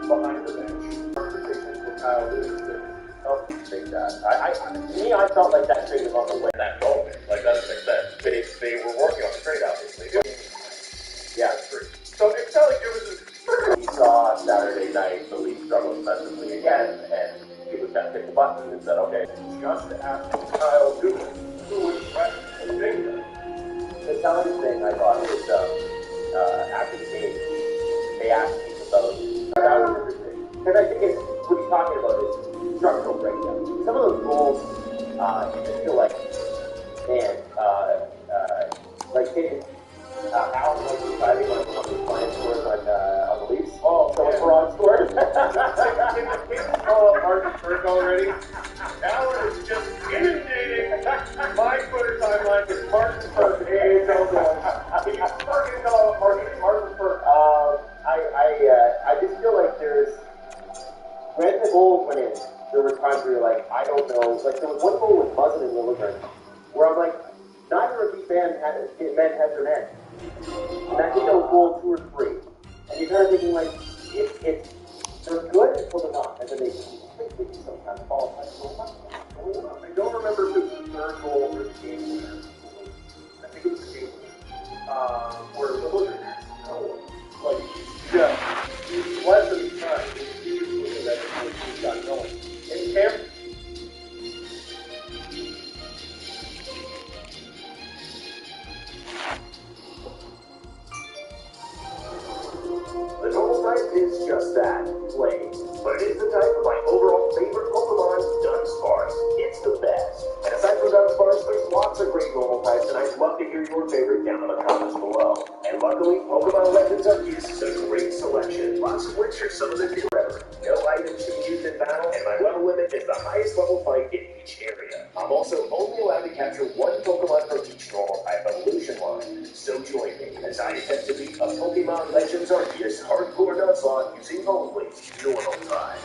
Behind the bench. Conversations with Kyle Lewis that helped take that. To me, I felt like that trade was on the way. That moment, like that doesn't make sense. But if they were working on the trade, obviously. Yeah, That's true. So it's not like there was a... We saw Saturday night the Leafs struggle defensively again, and he was kind of hit the button and said, okay, Just ask Kyle Lewis, who was threatened to take that. the telling thing I thought was after the game, they asked him about that was interesting. Because I think it's what he's talking about is structural breakdown. Some of those goals, you just feel like, man, like Alan was deciding on how many clients scores on the Leafs. Oh, so it's wrong scores. Can the call up Martin Burke already? Alan is just inundating my Twitter timeline with Martin Burke, AHL goals. Can you fucking call up Martin Burke? I just feel like there's, when the goals went in, there were times where you're like, I don't know, like there was one goal with Muzzin and Lilligren, where I'm like, neither of these men had their men. And I think that was goal 2 or 3. And you're kind of thinking like, they're good until they're not, and then they sometimes fall. I don't remember if it was the third goal or the game winner. I think it was the game winner. Where Lilligren, like, he's less than his time. He's got going. In camp, The normal type is just that, play. But it is the type of my overall favorite Pokemon, Dunsparce. It's the best. And aside from Dunsparce, there's lots of great normal types, and I'd love to hear your favorite down in the comments below. And luckily, Pokemon Legends Arceus is a great selection, lots of which are some of the new ever. No items to be used in battle, and my level limit is the highest level fight in each area. I'm also only allowed to capture one Pokemon from each normal type evolution line. So join me as I attempt to beat a Pokemon Legends Arceus hardcore nuzlocke using only normal time.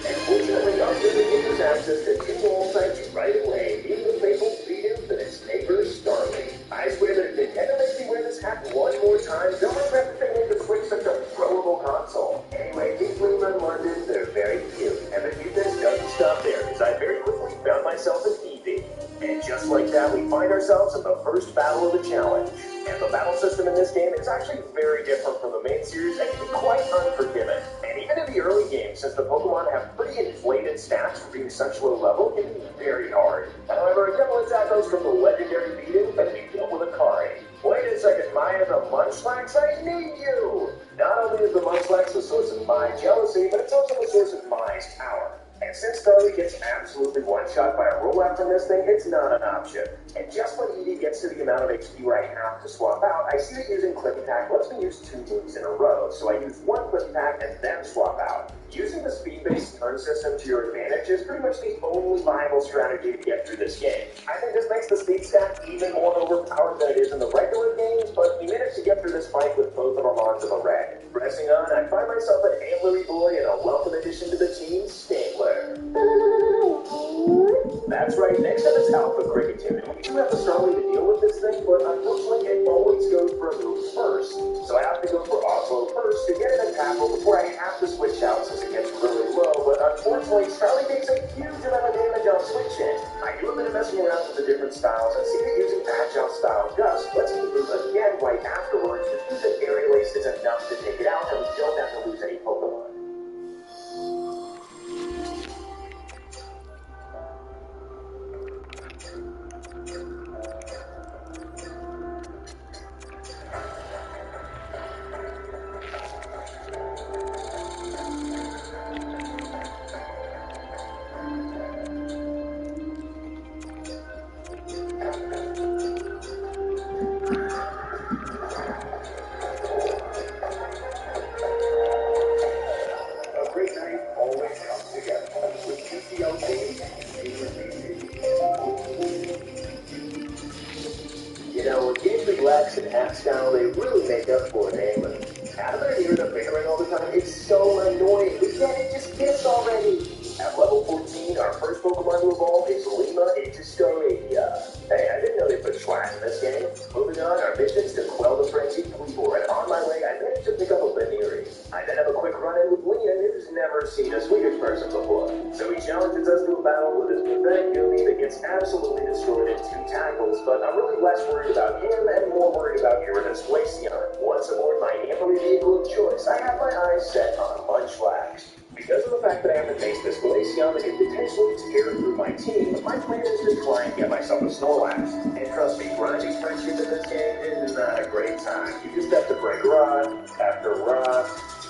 And fortunately, our visit gives us access to 2 normal types right away, being the faithful Speedo and its neighbor Starly. I swear that if Nintendo makes me wear this hat one more time, they'll regret that they made the Switch such a throwable console. Anyway, these little unwanted, they're very cute, and the cuteness doesn't stop there, because I very quickly found myself an Eevee. And just like that, we find ourselves in the first battle of the challenge. And the battle system in this game is actually very different from the main series and can be quite unforgiving. And even in the early games, since the Pokemon have pretty inflated stats for being such low level, it can be very hard. However, a couple attack goes from the legendary Beedoo and we deal with a Kari. Wait a second, Maya the Munchlax, I need you! Not only is the Munchlax the source of my jealousy, but it's also the source of Maya's power. And since Starly gets absolutely one-shot by a rollout from this thing, it's not an option. And just when Eevee gets to the amount of HP where I have to swap out, I see that using Quick Attack lets me use 2 moves in a row, so I use 1 Quick Attack and then swap out. Using the speed-based turn system to your advantage is pretty much the only viable strategy to get through this game. I think this makes the speed stat even more overpowered than it is in the regular games, but we managed to get through this fight with both of our lines of a red. Pressing on, I find myself an antlery boy and a welcome addition to the team, Stangler. That's right, next up is Alpha Cricketune. We do have the Starly to deal with this thing, but unfortunately it always goes for a move first. So I have to go for Offload first to get it in tackle before I have to switch out since it gets really low, but unfortunately Starly takes a huge amount of damage on switching. I do a bit of messing around with the different styles and see that using Agile Style Gust lets me move again right afterwards, which means that Aerial Ace is enough to take it out and we don't have to lose any Pokemon. You know, with games like Lex and Axdown, they really make up for it, eh? But having to hear the bickering all the time, it's so annoying. We get it, just kiss already. At level 14, our first Pokemon to evolve is Lima Interstoria. Hey, I didn't know they put Schwaz in this game. Moving Frenzy 24, and on my way, I managed to pick up a Veneering. I then have a quick run-in with Leon, who's never seen a Swedish person before. So he challenges us to a battle with his pathetic Goonie that gets absolutely destroyed in 2 tackles, but I'm really less worried about him and more worried about Uranus Glacier. Once aboard my amberly vehicle of choice, I have my eyes set on Munchlax. Because of the fact that I have to face this Glacier that can potentially tear through my team, my plan is to try and get myself a Snorlax. And trust me, grinding friendship in this game is not a great time. You just have to break rock after rock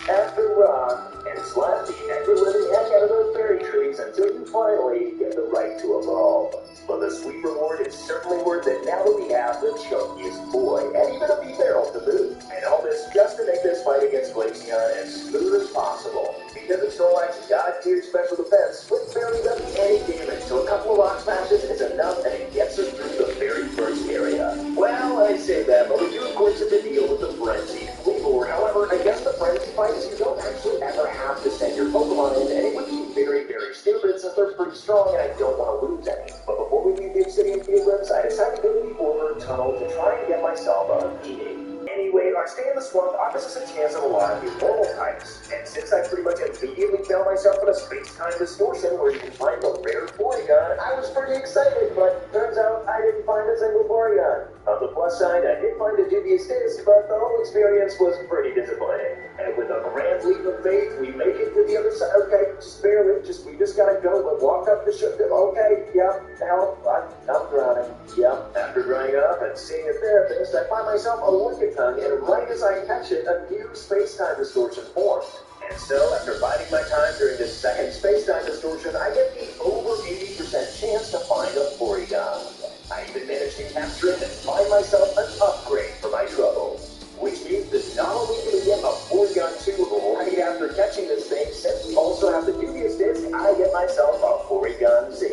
after rock and slap the ever-living heck out of those berry trees until you finally get the right to evolve. But the sweet reward is certainly worth it now that we have the chunkiest boy, and even a bee barrel to boot. And all this just to make this fight against Glaceon as smooth as possible. Because of Snorlax's god-tier special defense, Flip barely does any damage, so a couple of rock smashes is enough and it gets us through the very first area. Well, I say that, but we do of course have to deal with the Frenzy Fleabor. However, against the Frenzy fights, you don't actually ever have to send your Pokemon in, and it would be very, very stupid since they're pretty strong and I don't want to lose any. But before we leave the Obsidian Fields, I decided to go to the Order Tunnel to try and get myself a meeting. Anyway, our stay in the swamp offers us a chance at a lot of new normal types, and since I pretty much immediately found myself in a space-time distortion where you can find a rare Porygon, I was pretty excited, but turns out I didn't find a single Porygon. On the plus side, I did find a dubious disc, but the whole experience was pretty disappointing. And with a grand leap of faith, we make it to the other side. Okay, just barely, we just gotta go, but walk up the ship. Okay, yep, help, I'm drowning. Yep, after drying up and seeing a therapist, I find myself a Lickitung, and right as I catch it, a new space-time distortion formed. And so, after biding my time during this second space-time distortion, I get the over 80% chance to find a Porygon. I even managed to capture it and find myself an upgrade for my troubles. Which means that not only do we get a Porygon 2 right after catching this thing, since we also have the dubious disc, I get myself a Porygon Z.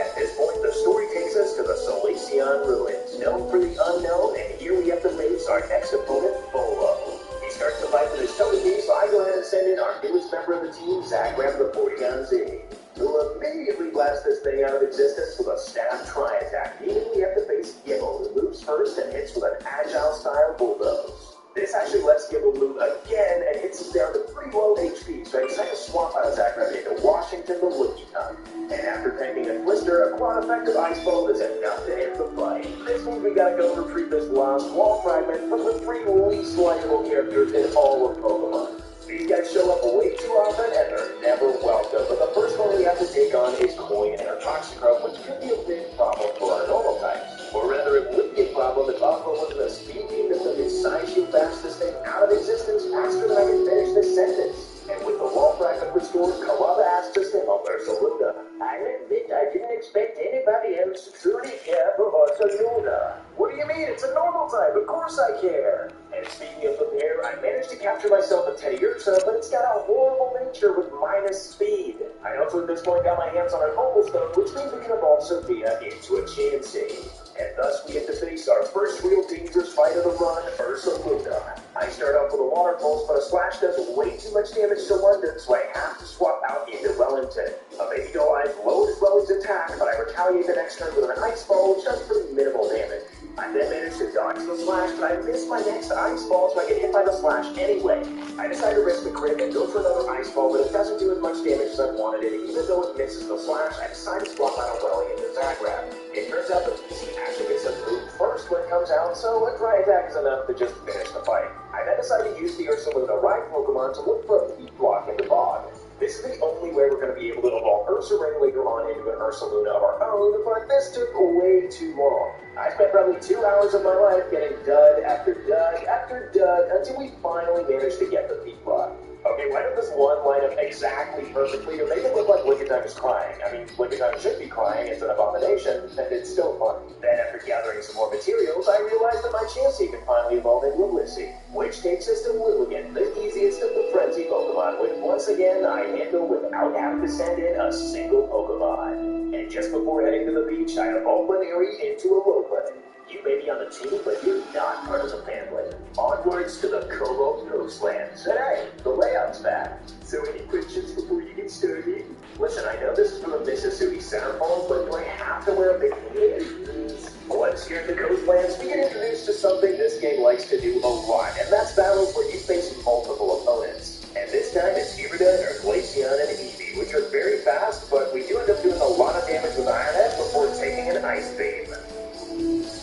At this point, the story takes us to the Solaceon Ruins, known for the unknown, and here we have to face our next opponent, Bolo. He starts the fight with his Togepi, so I go ahead and send in our newest member of the team, Zach, grab the Porygon Z. We'll immediately blast this thing out of existence with a stab tri-attack, meaning we have to face Gible, who moves first and hits with an agile-style bulldoze. This actually lets Gible move again and hits us down to pretty low HP, so I decide to swap out Zachary into Washington the Lickitung. And after tanking a Twister, a quad-effective Ice Ball is enough to end the fight. This means we gotta go retrieve this lost wall fragment from the 3 least likable characters in all of Pokemon. These guys show up way too often and they're never welcome, but the first one we have to take on is Coin and Toxicroak, which could be a big problem for our normal types. Or rather, it would be a problem if Aqua wasn't a speed demon that could size you fast this thing out of existence faster than I can finish this sentence. And with the wall fragment restored, Kalava asks us to help Ursaluna. I'll admit I didn't expect anybody else to truly care for Ursaluna. What do you mean? It's a normal type. Of course I care. And speaking of the pair, I managed to capture myself a Teddiursa, but it's got a horrible nature with minus speed. I also at this point got my hands on a Cobblestone, which means we can evolve Sophia into a Chansey. And thus we get to face our first real dangerous fight of the run, Ursaluna. I start off with a Water Pulse, but a Slash does way too much damage to London, so I have to swap out into Wellington. A Baby Goliath loads Wellington's attack, but I retaliate the next turn with an Ice Ball, which does pretty minimal damage. I then manage to dodge the Slash, but I miss my next Ice Ball, so I get hit by the Slash anyway. I decide to risk the crit and go for another Ice Ball, but it doesn't do as much damage as I wanted, and even though it misses the Slash, I decide to swap out a Welly into Zagrab. It turns out that PC actually gets a move first when it comes out, so a dry attack is enough to just finish the fight. I then decide to use the Ursaluna Ride Pokemon to look for a Heat Block in the bog. This is the only way we're going to be able to evolve Ursaring later on into an Ursaluna of our own, but this took way too long. I spent probably 2 hours of my life getting dud after dud after dud until we finally managed to get the Heat Block. Okay, why did this one line up exactly perfectly to make it look like Lickitung is crying? I mean, Lickitung should be crying, it's an abomination, and it's still fun. Then after gathering some more materials, I realized that my Chansey can finally evolve into a Lissy, which takes us to Lilligant, the easiest of the Frenzy Pokemon, which once again I handle without having to send in a single Pokemon. And just before heading to the beach, I evolve Laneri into a Lopunny. You may be on the team, but you're not part of the family. Onwards to the Cobalt Coastlands. And hey, the layout's back. So any questions before you get started? Listen, I know this is for the Mississippi Centerfold, but do I have to wear a bikini? Once here at the Coastlands, we get introduced to something this game likes to do a lot, and that's battles where you face multiple opponents. And this time it's Irida, Glacian, and Eevee, which are very fast, but we do end up doing a lot of damage with Iron Head before taking an Ice Beam.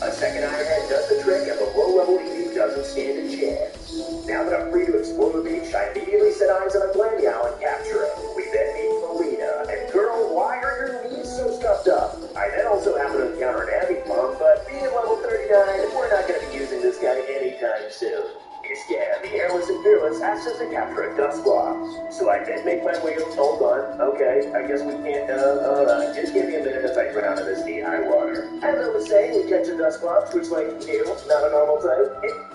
A second Iron Head does the trick, and the low-level Eevee doesn't stand a chance. Now that I'm free to explore the beach, I immediately set eyes on a Glandial and capture it. We then meet Melina, and girl, why are your knees so stuffed up? I then also happen to encounter an Abby Pump, but being at level 39, we're not going to be using this guy anytime soon. Iscan, the airless and fearless, asks us to capture a Dusclops. So I then make my way up. Hold on. Okay, I guess we can't. Just give me a minute as I drown in this knee-high water. As I was saying, we catch a Dusclops, which, like, not a normal type.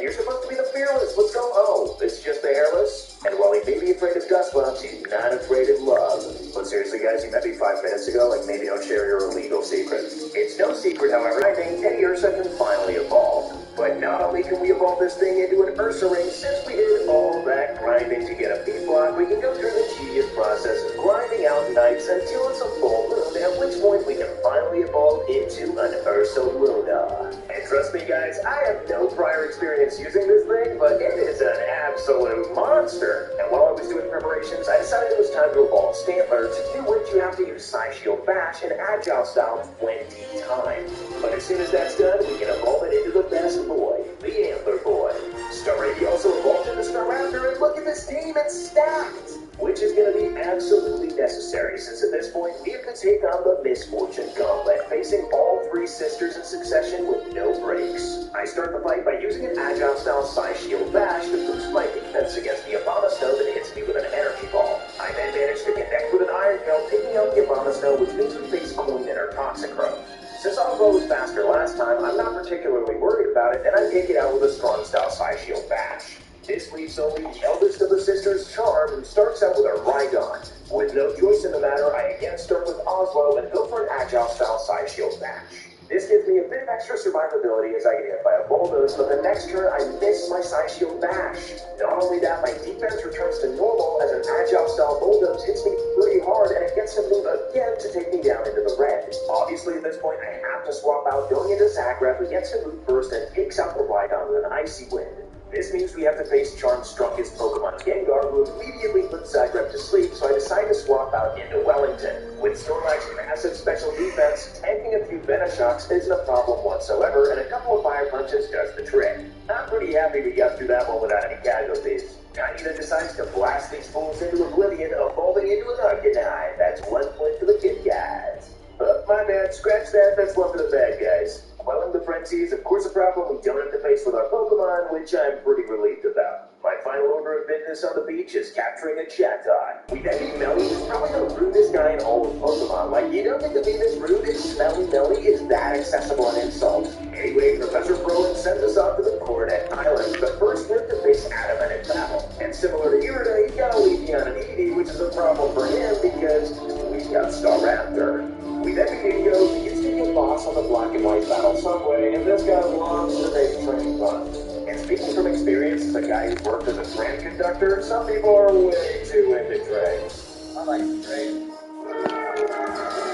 You're supposed to be the fearless. What's going on? Oh, it's just the hairless? And while he may be afraid of Dusclops, he's not afraid of love. But seriously, guys, you met me 5 minutes ago. Like, maybe don't share your illegal secrets. It's no secret, however, I think Teddy Ursa can finally evolve. But not only can we evolve this thing into an Ursa ring, since we did all that grinding to get a P-block, we can go through the tedious process of grinding out knights until it's a full moon, at which point we can finally evolve into an Ursa Luna. And trust me, guys, I have no prior experience using this thing, but it is an absolute monster. And while I was doing preparations, I decided it was time to evolve Stantler, to do which you have to use Side Shield Bash in Agile style 20 times. But as soon as that's done, we can evolve it into the best boy, the Antler Boy. Starravy also evolved into Staraptor, and look at this team, it's stacked! Which is going to be absolutely necessary, since at this point we have to take on the Misfortune Gauntlet, facing all 3 sisters in succession with no breaks. I start the fight by using an Agile style Side Shield Bash to boost my defense against the Abomasnow that hits me with an Energy Ball. I then manage to connect with an Iron Tail, taking out the Abomasnow, which means we face Queen and her Toxicroak. Since Oslo was faster last time, I'm not particularly worried about it, and I take it out with a strong style Side Shield Bash. This leaves only the eldest of the sisters, Charm, who starts out with a Rhydon. With no choice in the matter, I again start with Oslo and go for an Agile style Side Shield Bash. This gives me a bit of extra survivability as I get hit by a bulldoze, but the next turn I miss my Side Shield Bash. Not only that, my defense returns to normal as an Agile style bulldoze hits me pretty hard, and it gets to move again to take me down into the red. Obviously at this point I have to swap out going into Zagreb, who gets to move first and takes out the Rhydon with an Icy Wind. This means we have to face Charm's strongest Pokemon, Gengar, who immediately puts Zagreb to sleep, so I decide to swap out into Wellington. With Snorlax's massive special defense, tanking a few Venishocks isn't a problem whatsoever, and a couple of Fire Punches does the trick. I'm pretty happy we got through that one without any casualties. Tiny then decides to blast these fools into oblivion, evolving into an Arcanine. That's 1 point for the good guys. Oh, my bad, scratch that, that's one for the bad guys. Quelling the frenzy is of course a problem we don't have to face with our Pokemon, which I'm pretty relieved about. My final order of business on the beach is capturing a Chatot. We then meet Melly, who's probably the rudest guy in all of Pokemon. Like, you don't get to be this rude, and Smelly Melly is that accessible an insult. Anyway, Professor Brolin sends us off to the Coronet Islands, but first we have to face Adamant in battle. And similar to Irida, he's got a Leafeon and Eevee, which is a problem for him because we've got Staraptor. We then begin Go, he gets to be a boss on the Black and White battle subway, and this guy loves to make train fun. And speaking from experience as a guy who worked as a train conductor, some people are way too into trains. I like the train.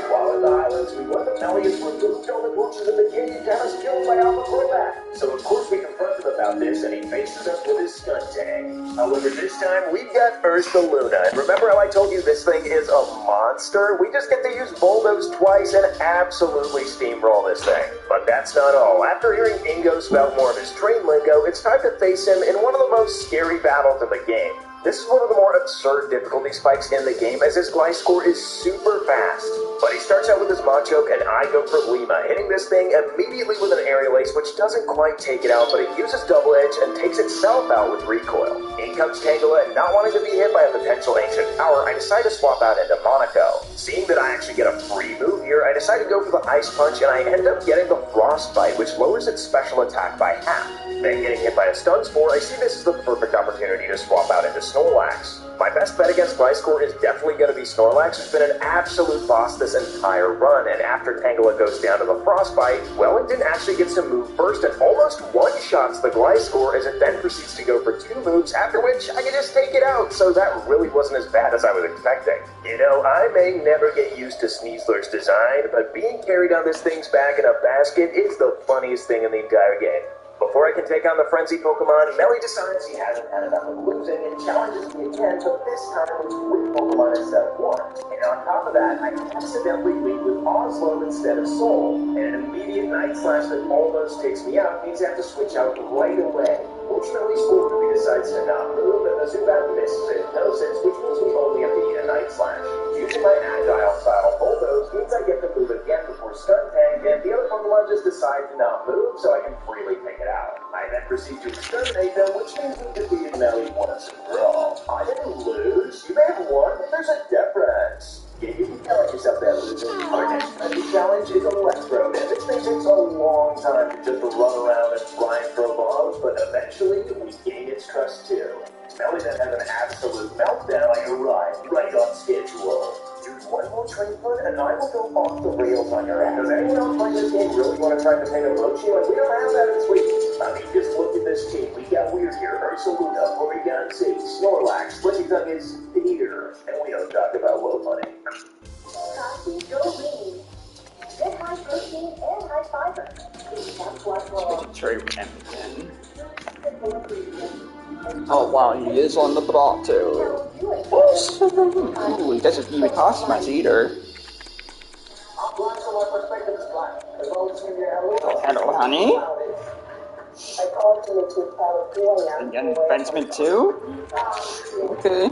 While in the islands, we learn that Melly has removed all the torches of the cage and is killed by Alpha Crobat. So of course we confront him about this, and he faces us with his Skuntank. However, this time we've got Ursa Luna, and remember how I told you this thing is a monster? We just get to use Bulldoze twice and absolutely steamroll this thing. But that's not all. After hearing Ingo spout more of his train lingo, it's time to face him in one of the most scary battles of the game. This is one of the more absurd difficulty spikes in the game, as his Gliscor is super fast. But he starts out with his Machoke, and I go for Lima, hitting this thing immediately with an Aerial Ace, which doesn't quite take it out, but it uses Double Edge and takes itself out with Recoil. In comes Tangela, and not wanting to be hit by a potential Ancient Power, I decide to swap out into Monaco. Seeing that I actually get a free move here, I decide to go for the Ice Punch, and I end up getting the Frostbite, which lowers its special attack by half. Then getting hit by a Stun Spore, I see this as the perfect opportunity to swap out into Snorlax. My best bet against Gliscor is definitely going to be Snorlax, who's been an absolute boss this entire run, and after Tangela goes down to the Frostbite, Wellington actually gets to move first and almost one-shots the Gliscor as it then proceeds to go for 2 moves, after which I can just take it out, so that really wasn't as bad as I was expecting. You know, I may never get used to Sneasler's design, but being carried on this thing's back in a basket is the funniest thing in the entire game. Before I can take on the Frenzy Pokemon, Melly decides he hasn't had enough of losing and challenges me again, but this time it's with Pokemon instead of one. And on top of that, I accidentally lead with Oslo instead of Soul, and an immediate Night Slash that almost takes me out means I have to switch out right away. Fortunately, Scorpion decides to not move, and the Zubat misses it, which means we only have to eat a Night Slash. Using my Agile style Bulldoze means I get to move again before Stun Tank, and the other Pokemon just decide to not move, so I can freely take it out. I then proceed to exterminate them, which means we defeated Melly once and for all. I didn't lose. You may have won, but there's a difference. Yeah, you can tell yourself that losing. Our next friendly challenge is Electrode, and this thing takes a long time to just run around and fly and throw bombs, but eventually we gain its trust too. Melly then has an absolute meltdown. I arrive right on schedule. Dude, one more train foot and I will go off the rails on your ass. Does anyone else playing this game really want to try to paint a mochi? Like, we don't have that in Sweden. I mean, just look at this team. We got Weird here, Ursaluna, Porygon 6, Snorlax, Flintytongue is here, and we don't talk about low money. Coffee, go green. Good high protein and high fiber. That's what's wrong. Trade again. Oh wow, he is on the block too. Ooh, he doesn't even cost much either. Oh, hello, honey. And then defenseman too? Okay.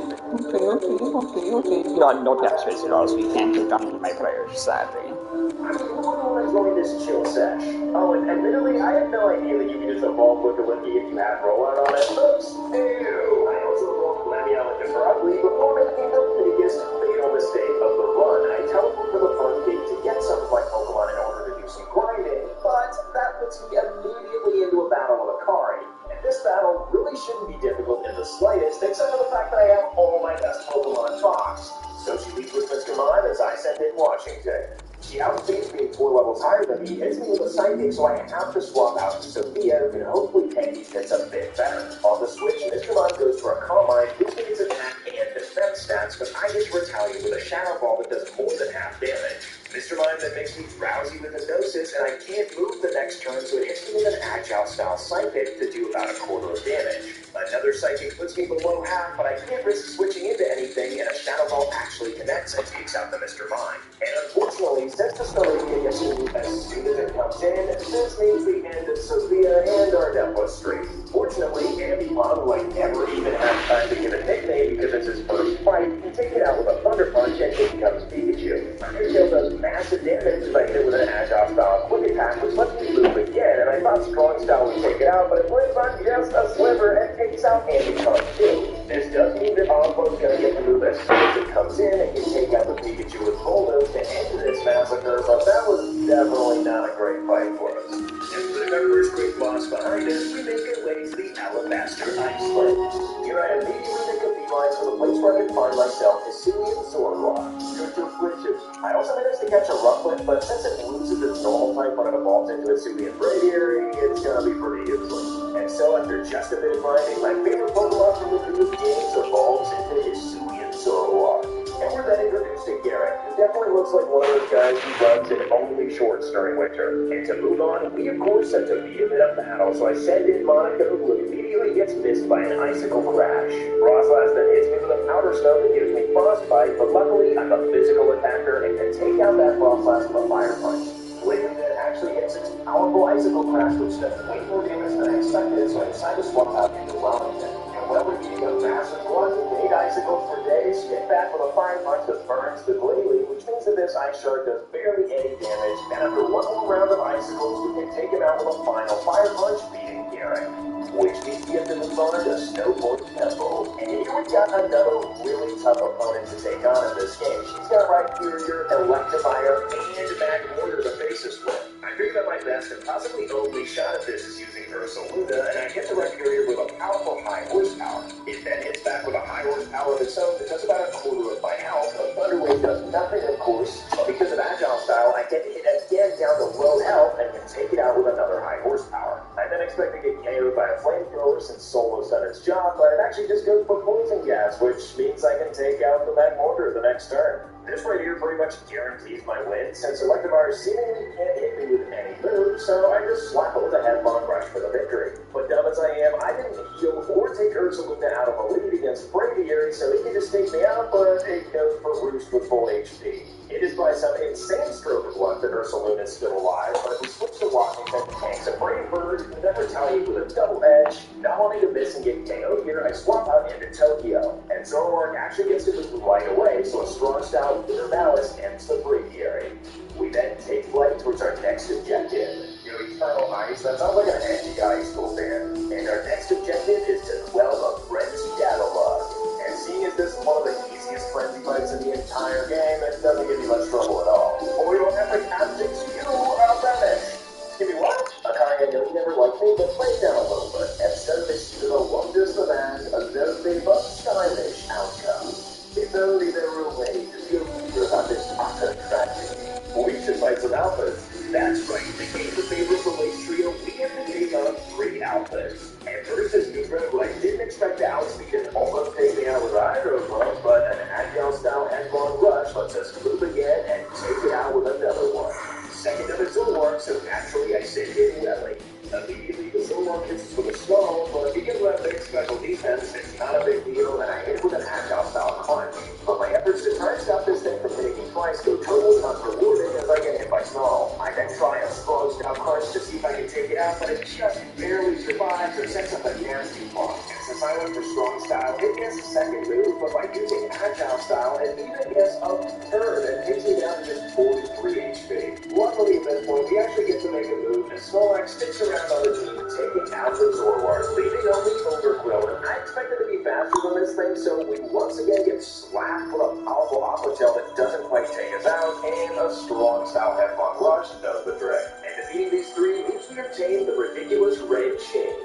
No tap space at all, so you can't take on my players, sadly. Enjoying this chill sesh. Oh, and admittedly, I had no idea that you could just evolve with the Wimpy if you had rollout on it. Oops! Ew! I also evolved Lamial into Broadly before making the biggest fatal mistake of the run. I teleport to the front gate to get some of my Pokemon in order to do some grinding, but that puts me immediately into a battle with Akari. And this battle really shouldn't be difficult in the slightest, except for the fact that I have all my best Pokemon boxed. So she leads with Mr. Mime as I send in Washington. She outstates me 4 levels higher than me, hits me with a Psychic, so I have to swap out to Sophia, who can hopefully tank these hits a bit better. On the switch, Mr. Mime goes for a Calm Mind, boosting his attack and defense stats, but I get to retaliate with a Shadow Ball that does more than half damage. Mr. Mime then makes me drowsy with Hypnosis, and I can't move the next turn, so it hits me with an Agile-style Psychic to do about 1/4 of damage. Another Psychic puts me below half, but I can't risk switching into anything, and a Shadow Ball actually connects and takes out the Mr. Mime. And unfortunately, since the Snowradia gets me as soon as it comes in, this means the end of Sophia and our Deathless streak. Fortunately, Ambipom, who I never even have time to give a nickname because it's his first fight, can take it out with a Thunder Punch, and it becomes Pikachu. My Tail does massive damage as I hit with an Agile-style Quick Attack, which lets me move again, and I thought Strong Style would take it out, but it lands on just a sliver and takes out Ambipom too. This does mean that Oslo's gonna get to move as soon as it comes in and can take out the Pikachu with Bulldoze to end this massacre, but that was definitely not a great fight for us. And with our first great boss behind us, we make our way to the Alabaster Iceland. Here I immediately make a beeline for the place where I can find myself Hisuian Zorua. Good to glitches. I also managed to catch a Rufflet, but since it loses its normal type when it evolves into Hisuian Braviary, it's gonna be pretty useless. And so after just a bit of grinding, my favorite Pokemon from the group games evolves into Hisuian Zorua. And we're then introduced to Garrett, who definitely looks like one of those guys who runs in only shorts during winter. And to move on, we of course have to beat him in a battle, so I send in Monaco, who immediately gets missed by an Icicle Crash. Frostlass then hits me with a Powder Stone that gives me Frostbite, but luckily I'm a physical attacker and can take out that Frostlass with a Fire Punch. Later then actually hits its powerful Icicle Crash, which does way more damage than I expected, so I decide to swap out into Wellington. And Wellington eating a massive glutton, ate icicles for days, get back with a fire punch that burns the glalie, which means that this ice shark does barely any damage, and after one more round of icicles, we can take him out with a final fire punch, beating Garrett. Which means we have to move on to Snowboard Temple. And here we got another really tough opponent to take on in this game. She's got right here your Electivire and Mag Mortar to face us with. I figured that my best and possibly only shot at this is using Ursaluna, and I get the Rhyperior with a powerful high horsepower. It then hits back with a high horsepower of its own that does about a quarter of my health. A Thunder Wave does nothing, of course, but because of Agile Style, I get to hit again down to low health and can take it out with another high horsepower. I then expect to get KO'd by a flamethrower since Solo's done its job, but it actually just goes for poison gas, which means I can take out the Mag Mortar the next turn. This right here pretty much guarantees my win, since Electivire seemingly can't hit me with any move, so I just slap it with a headlong rush for the victory. But dumb as I am, I didn't heal or take Ursaluna out of a lead against Braviary, so he can just take me out, but it goes for Roost with full HP. It is by some insane stroke of luck that Ursaluna is still alive, but if we switch to Washington, tanks a Brave Bird, and then retaliate with a double edge, not wanting to miss and get KO'd here, I swap out into Tokyo, and Zoroark actually gets to move right away, so a strong style Bitter Malice ends the Braviary. We then take flight towards our next objective. Eternal Ice, that sounds like an anti-high school fan. And our next objective is to quell a Frenzy Dattlebug. And seeing as this is one of the easiest Frenzy fights in the entire game, it doesn't give me much trouble at all. For your epic antics, you are banished. Give me what? Akari, I know you never liked me, but play it down a little bit. And service to the wonders of man, a very but stylish outcome. If only there were a way to feel better about this utter tragedy. We should fight some alphas. That's right, in the game of Favorite Relays Trio, we have to take on 3 alphas. At first, as Newsred, I didn't expect to outspeed and almost take me out with either of them, but an Agile-style headlong rush lets us move again and take it out with another one. Second up is Zoroark, so naturally I sit in Welly. Immediately, the Zoroark hits us with a stall, but because of that big special defense, it's not a big deal, and I hit it with an Agile-style punch. But my efforts to try and stop this thing from hitting me twice go totally unrewarded as I get hit by Snarl. I then try a strong-style punch to see if I can take it out, but it just barely survives or sets up a nasty block. And since I went for strong style, it gets a second move, but by using Agile Style, it even gets a third and takes me down to just 43 HP. Luckily, at this point, we actually get to make a move, and Snorlax sticks around on the team, taking out the Zoroark, leaving only Overgrowth. And I expected to be faster than this thing, so we once again get slapped with a powerful Aqua Tail that doesn't quite take us out, and a strong style headlong rush does the trick. And defeating these 3 means we obtain the ridiculous red chain.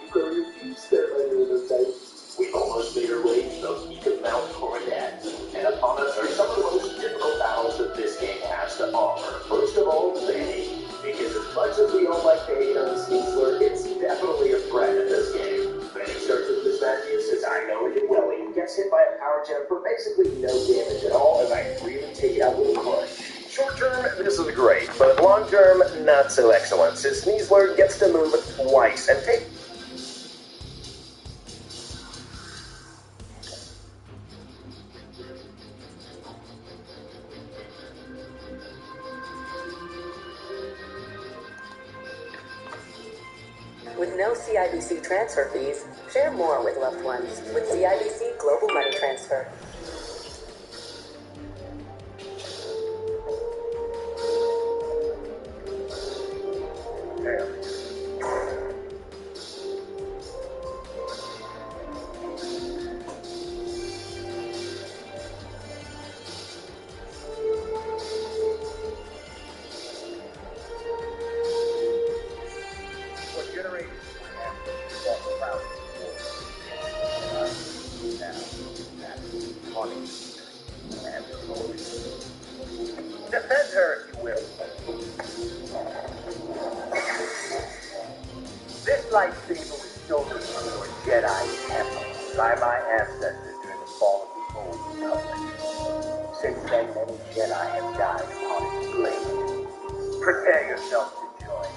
You can refuse that later in the day. We've almost made our way to the peak of Mount Coronet, and upon us are some of the most difficult battles that this game has to offer. First of all, Benny. Because as much as we all like to hate on Sneasler, it's definitely a threat in this game. Benny starts with this Matthew, says I know it well, and gets hit by a power gem for basically no damage at all, as I really take it out with a push. Short term, this is great, but long term, not so excellent, since Sneasler gets to move twice and take... With no CIBC transfer fees, share more with loved ones with CIBC Global Money Transfer. Defend her, if you will. This lightsaber was stolen from your Jedi temple by my ancestors during the fall of the Old Republic. Since then, many Jedi have died upon its blade. Prepare yourself to join.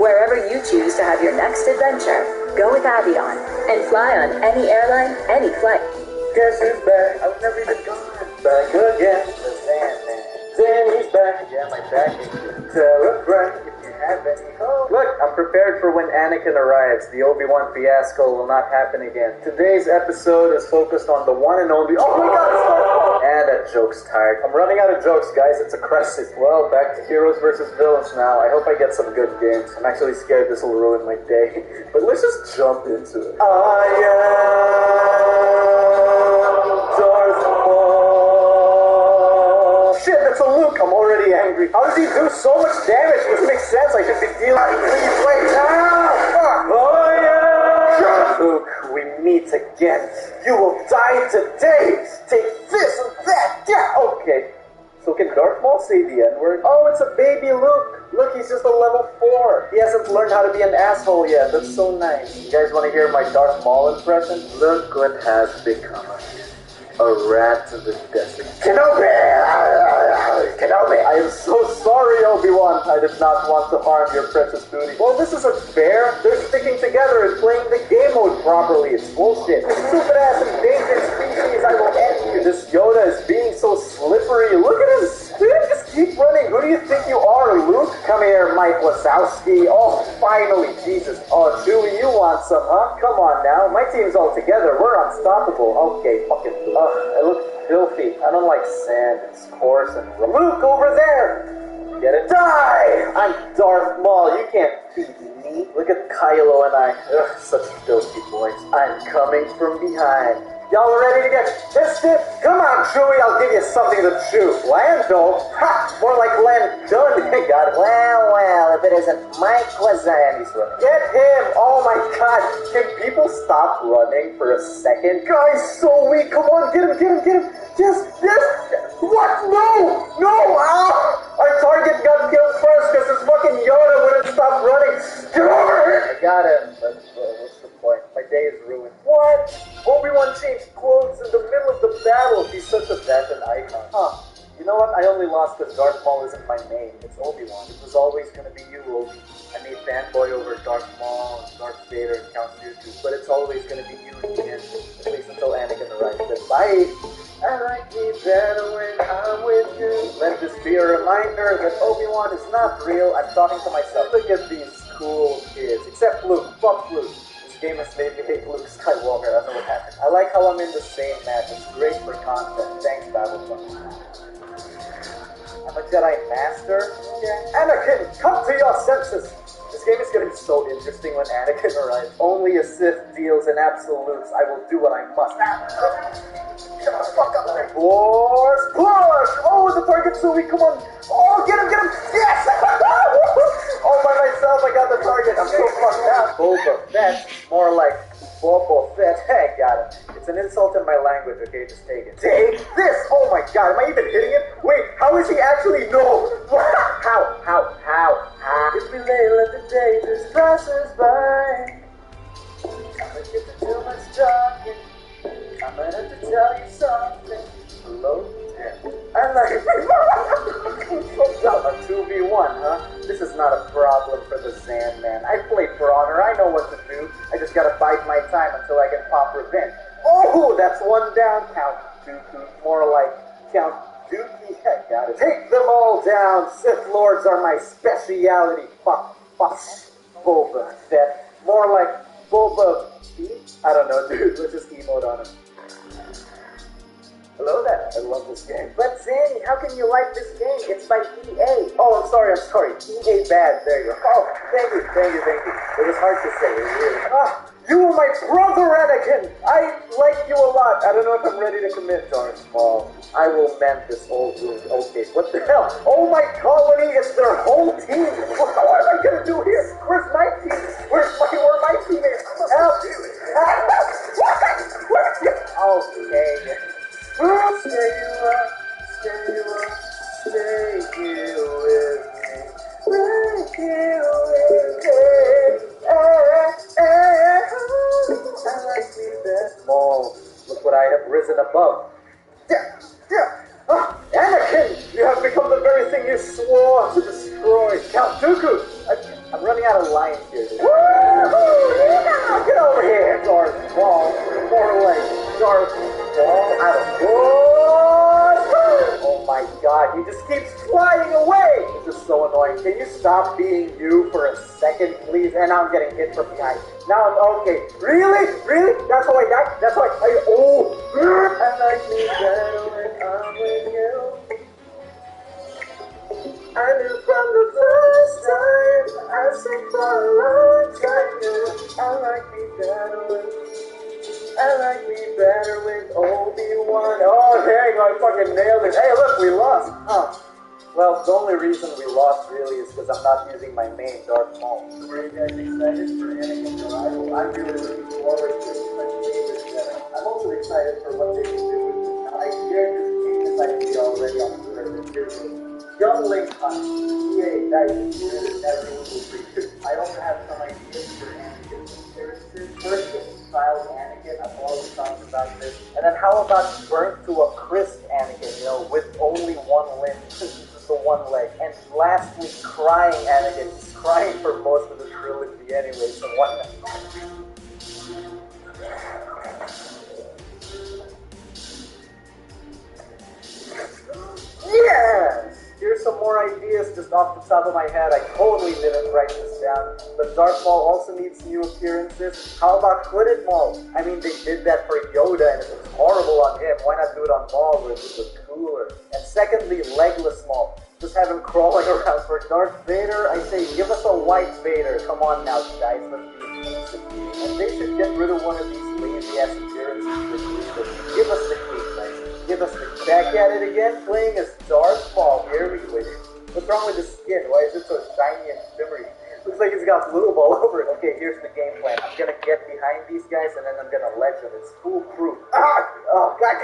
Wherever you choose to have your next adventure, go with Avion and fly on any airline, any flight. Guess who's back? I've never even gone. Back again. The Sandman. Danny's back. Yeah, my back aches. Tell a friend if you have any hope. Look, I'm prepared for when Anakin arrives. The Obi-Wan fiasco will not happen again. Today's episode is focused on the one and only... Oh my god, it's my fault! And that joke's tired. I'm running out of jokes, guys. It's a crisis. Well, back to heroes versus villains now. I hope I get some good games. I'm actually scared this will ruin my day. But let's just jump into it. I am Darth Maul. Shit, that's a Luke. I'm already angry. How does he do so much damage? This makes sense. I should be dealing. Please wait now. Fuck. Oh yeah. Luke, we meet again. You will die today. Take this and that. Yeah. Okay. So can Darth Maul say the N-word? Oh, it's a baby Luke. Look, he's just a level 4. He hasn't learned how to be an asshole yet. That's so nice. You guys want to hear my Darth Maul impression? Look what has become of you. A rat in the desert. Kenobi! Kenobi! I am so sorry, Obi-Wan. I did not want to harm your precious booty. Well, this isn't fair. They're sticking together and playing the game mode properly. It's bullshit. Stupid-ass endangered species, I will end you. This Yoda is being so slippery. Look at him. Just keep running. Who do you think you are, Luke? Come here, Mike Wazowski. Oh, finally. Jesus. Oh, Chewie, you want some, huh? Come on now. My team's all together. We're unstoppable. Okay, fucking Luke. It looks filthy. I don't like sand. It's coarse and rough. Luke, over there! Get it? Die! I'm Darth Maul. You can't beat me. Look at Kylo and I. Ugh, such filthy boys. I'm coming from behind. Y'all ready to get tested? Come on, Chewie. I'll give you something to chew. Lando? Ha! More like Landon. Got it. Well, if it isn't Mike Wazowski. Get him! Oh my god. Can people stop running for a second? Guy's so weak. Come on, get him. Yes. What? No! Ah! Our target got killed first because this fucking Yoda wouldn't stop running. Get over here! I got him. But what's the point? My day is ruined. What? Obi-Wan changed clothes in the middle of the battle. He's such a fashion icon. Huh. You know what? I only lost because Darth Maul isn't my name. It's Obi-Wan. It was always going to be you, Obi. I made fanboy over Darth Maul, Darth Vader, and Count Dooku, but it's always going to be you in the end. At least until Anakin arrives. Then bye! I like me better when I'm with you. Let this be a reminder that Obi-Wan is not real. I'm talking to myself. Look at these cool kids. Except Luke. Fuck Luke. This game has made me hate Luke Skywalker. I don't know what happened. I like how I'm in the same match. It's great for content. Thanks, Battlefront. I'm a Jedi Master? Yeah. Anakin, come to your senses! This game is getting so interesting when Anakin arrives. Only a Sith deals in absolutes. I will do what I must. Shut the fuck up there. Force push! Oh, the target's so weak. Come on. Oh, get him. Yes! All by myself, I got the target. I'm so fucked out. Boba Fett. More like Boba Fett. Hey, got it. It's an insult in my language, okay? Just take it. Take this! Oh my god, am I even hitting it? Wait, how is he actually? No! How? If we lay, let the day just pass us by. I'm gonna get to too much talking. I'm gonna have to tell you something. Hello? Yeah. I like it. A 2v1, huh? This is not a problem for the Sandman. I play for honor. I know what to do. I just gotta bide my time until I can pop revenge. Oh, that's one down. Count Dooku. More like Count Dookie. I got it. Take them all down. Sith Lords are my speciality. Fuck. Boba Fett. More like Boba Fett? I don't know, dude. Let's just emote on him. Hello there. I love this game. But Zanny, how can you like this game? It's by EA. Oh, I'm sorry. EA bad. There you go. Oh, thank you. It was hard to say. It really. You are my brother, Anakin. I like you a lot. I don't know if I'm ready to commit, Darth Maul. I will mend this old wound. Okay, what the hell? Oh, my colony is their whole team. What am I gonna do here? Where's my team? Where my team is? Help! Okay. Stay here with me. I like me that Maul. Look what I have risen above. Anakin, you have become the very thing you swore to destroy. Count Dooku, I'm running running out of lines here. Woo-hoo! Get over here, Darth Ball. More like Darth Ball. I don't know. Oh my god, he just keeps flying away. This is so annoying. Can you stop being you for a second, please? And now I'm getting hit from behind. Now I'm okay. Really? Really? That's how I die? That's how oh. I like me better when I'm with you. I knew from the first time I sang for a long time. I like me better with Obi-Wan. Oh, dang, I fucking nailed it. Hey, look, we lost. Huh. Well, the only reason we lost really is because I'm not using my main Darth Maul. Were you guys excited for Anakin's arrival? I'm really looking forward to it. My favorite Jedi. I'm also excited for what they can do with this. Now, I shared this idea already on Twitter. Here's Young Link Hunt. Yay, that is good as everyone will agree. I also have some ideas for Anakin's appearances. First, the style Anakin. I've always talked about this. And then how about burnt to a crisp Anakin, you know, with only one limb, just the one leg. And lastly, crying Anakin. He's crying for most of the trilogy anyway, so what? Yes! Here's some more ideas just off the top of my head. I totally didn't write this down. But Darth Maul also needs new appearances. How about Hooded Maul? I mean, they did that for Yoda and it was horrible on him. Why not do it on Maul where it was cooler? And secondly, Legless Maul. Just have him crawling around. For Darth Vader, I say give us a white Vader. Come on now, guys. Let's be decent. And they should get rid of one of these lazy-ass appearances. Give us the cape, guys. Give us the back at it again, playing as Darth Maul. Here we go. What's wrong with his skin? Why is it so shiny and shimmery? Looks like he's got lube all over it. Okay, here's the game plan. I'm gonna get behind these guys and then I'm gonna ledge them. It's foolproof. Oh, God.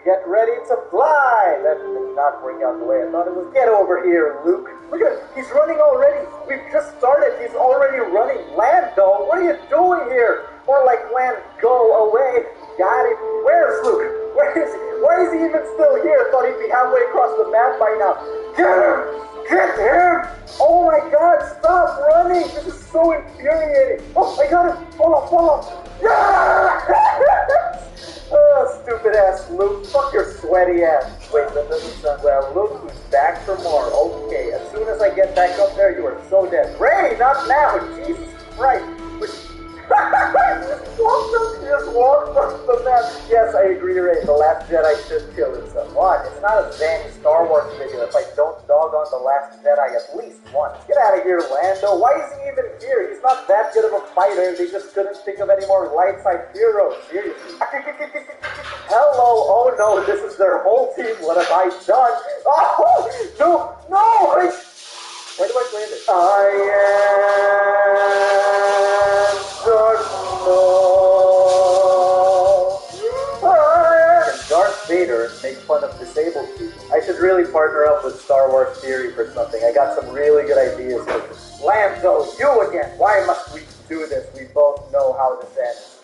Get ready to fly. That did not work out the way I thought it was. Get over here, Luke. Look at him. He's running already. We've just started. He's already running. Lando, what are you doing here? More like land, go away. Got it. Where's Luke? Where is he? Why is he even still here? Thought he'd be halfway across the map by now. Get him! Get him! Oh my god, stop running! This is so infuriating. Oh, I got him! Fall off! Yeah! Oh, stupid ass Luke. Fuck your sweaty ass. Wait, that doesn't sound well. Luke, who's back for more. Okay, as soon as I get back up there, you are so dead. Ray, not now! Jesus Christ! Just walk up the map. Yes, I agree, Ray. The Last Jedi should kill himself. What? It's not a Zanny Star Wars figure if I don't dog on The Last Jedi at least once. Get out of here, Lando. Why is he even here? He's not that good of a fighter. They just couldn't think of any more light-side heroes. Seriously. Hello. Oh no, this is their whole team. What have I done? Oh, no. Where do I land it? I am Darth Maul. Can Darth Vader make fun of disabled people? I should really partner up with Star Wars Theory for something. I got some really good ideas. Lando, you again. Why must we do this? We both know how this ends.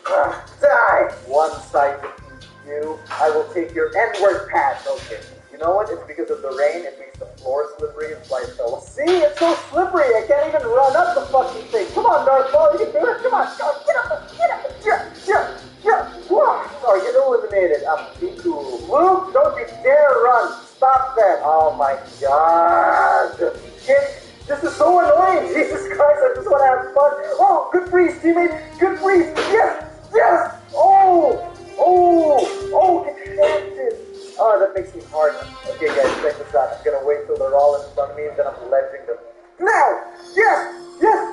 Die! One side defeats you. I will take your N-word pass. Okay. You know what? It's because of the rain. It makes the floor slippery and fly so. See? It's so slippery. I can't even run up the fucking thing. Come on, Darth Maul. You can do it. Come on. Get up. Yeah. Sorry, get eliminated. Be cool. Luke, don't you dare run. Stop that. Oh my god. This is so annoying. Jesus Christ, I just want to have fun. Oh, good freeze, teammate. Good freeze. Yes. Oh, get shafted. Oh, that makes me hard. Okay, guys, check this out. I'm gonna wait till they're all in front of me, and then I'm ledging them. Now! Yes!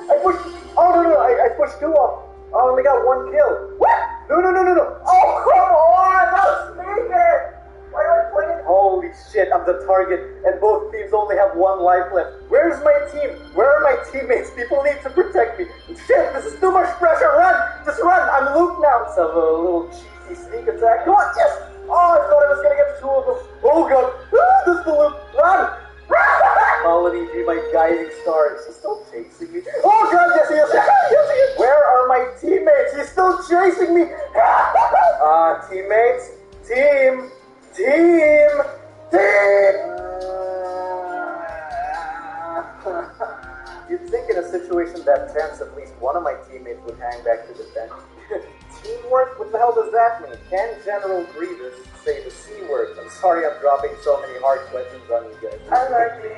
I pushed. Oh, no, I pushed two off. I only got one kill. What? No. Oh, come on! Let's make it! Why am I playing? Holy shit, I'm the target, and both teams only have one life left. Where's my team? Where are my teammates? People need to protect me. Shit, this is too much pressure. Run! Just run! I'm Luke now. So a little cheesy sneak attack. Come on, yes! Oh, I thought I was gonna get two of them. Oh god! This is the Luke. Run! Colony, be my guiding star. Is he still chasing me? Oh god, yes he is! Where are my teammates? He's still chasing me! Teammates? Team! You'd think in a situation that tense, at least one of my teammates would hang back to the bench. Teamwork? What the hell does that mean? Can General Grievous say the C word? I'm sorry I'm dropping so many hard questions on you guys. I like me.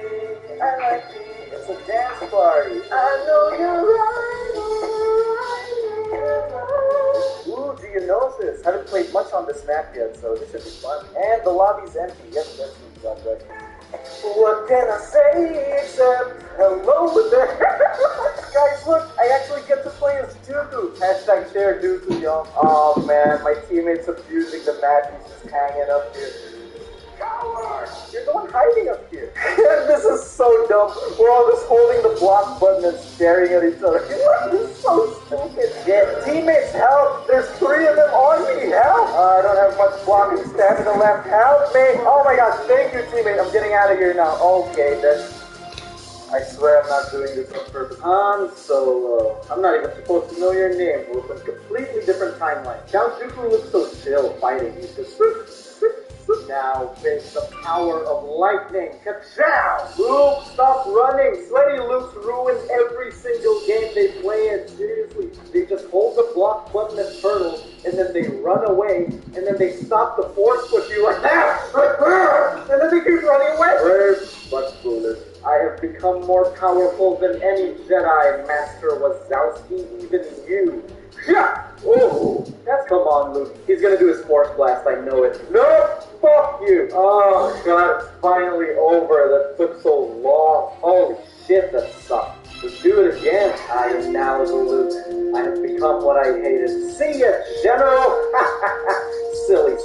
It's a dance party. I know you're right. Ooh, do you know this? Haven't played much on this map yet, so this should be fun. And the lobby's empty. Yes, that seems about right. What can I say except hello there? Guys, look, I actually get to play as Dooku. Hashtag share Dooku, y'all. Oh man, my teammate's abusing the map. He's just hanging up here. Coward! You're the one hiding up here. This is so dumb. We're all just holding the block button and staring at each other. This is so stupid. Yeah, teammates, help! There's 3 of them on me. Help! I don't have much blocking stamina left. Help me! Oh my god, thank you, teammate. I'm getting out of here now. Okay, that's... I swear I'm not doing this on purpose. Han Solo. I'm not even supposed to know your name. We're from completely different timelines. Count Dooku looks so chill fighting. He's just... Now face the power of lightning. Ka-chow! Luke, stop running! Sweaty Luke's ruined every single game they play in. Seriously. They just hold the block button as turtles, and then they run away, and then they stop the force push you like that! And then they keep running away! Brave but foolish. I have become more powerful than any Jedi, Master Wazowski, even you. Yeah! Oh, that's come on, Luke. He's gonna do his force blast, I know it. No! Fuck you! Oh god, it's finally over. That took so long. Holy shit, that sucked. Let's do it again. I am now the Luke. I have become what I hated. See ya, General!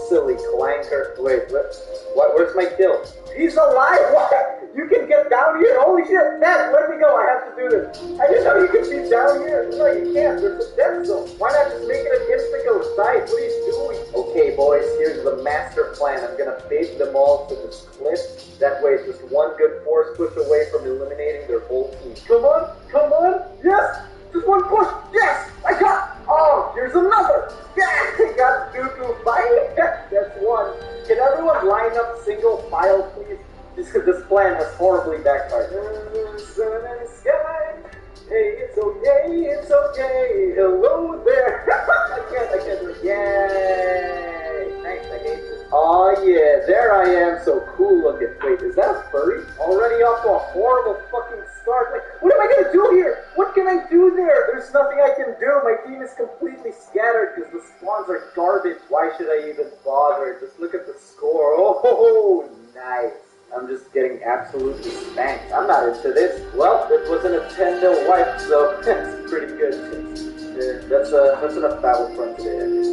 Silly clanker. Wait, where's my kill? He's alive! What? You can get down here? Holy shit! Dad, let me go. I have to do this. I didn't know you could be down here. No, you can't. There's a death zone. Why not just make it an insta-go site? What are you doing? Okay, boys, here's the master plan. I'm gonna bait them all to this cliff. That way it's just one good force push away from eliminating their whole team. Come on! Yes! Just one push! Yes! I got... Oh, here's another! Yeah! I got Dooku fighting! That's one. Can everyone line up single file, please? This plan has horribly backfired. Sun and sky. Hey, it's okay. Hello there. I can't do it. Yay. Thanks, I hate this. Oh yeah, there I am, so cool looking. Wait, is that a furry? Already off to a horrible fucking start. Like, what am I gonna do here? What can I do there? There's nothing I can do. My team is completely scattered because the spawns are garbage. Why should I even bother? Just look at the score. Oh, nice. I'm just getting absolutely spanked. I'm not into this. Well, it wasn't a 10-0 wipe, so that's pretty good. Yeah, that's enough Battlefront today, I guess.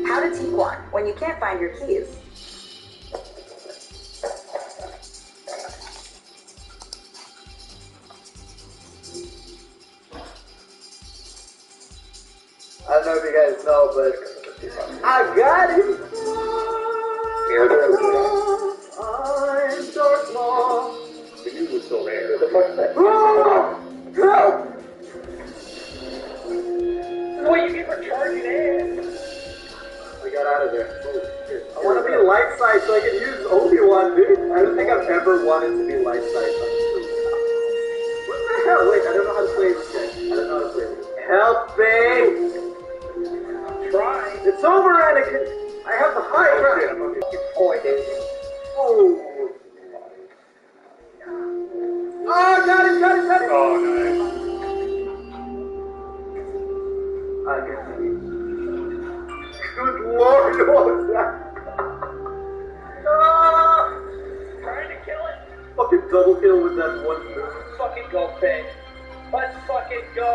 How to T1 when you can't find your keys. I don't know if you guys know, but I got it! I'm Darth Maul! The news was still there. What the fuck is that? Help! What you get for charging in? I got out of there. Holy shit. I want to be light side so I can use Obi-Wan, dude. I don't think I've ever wanted to be light side. What the hell? Wait, I don't know how to play this game. Help me! Try. It's over, Anakin! I have the high ground! Oh, got it! Oh, nice. I get it. Good lord, what was that? Trying to kill it. Fucking double kill with that one move. Fucking go, Finn. Let's fucking go.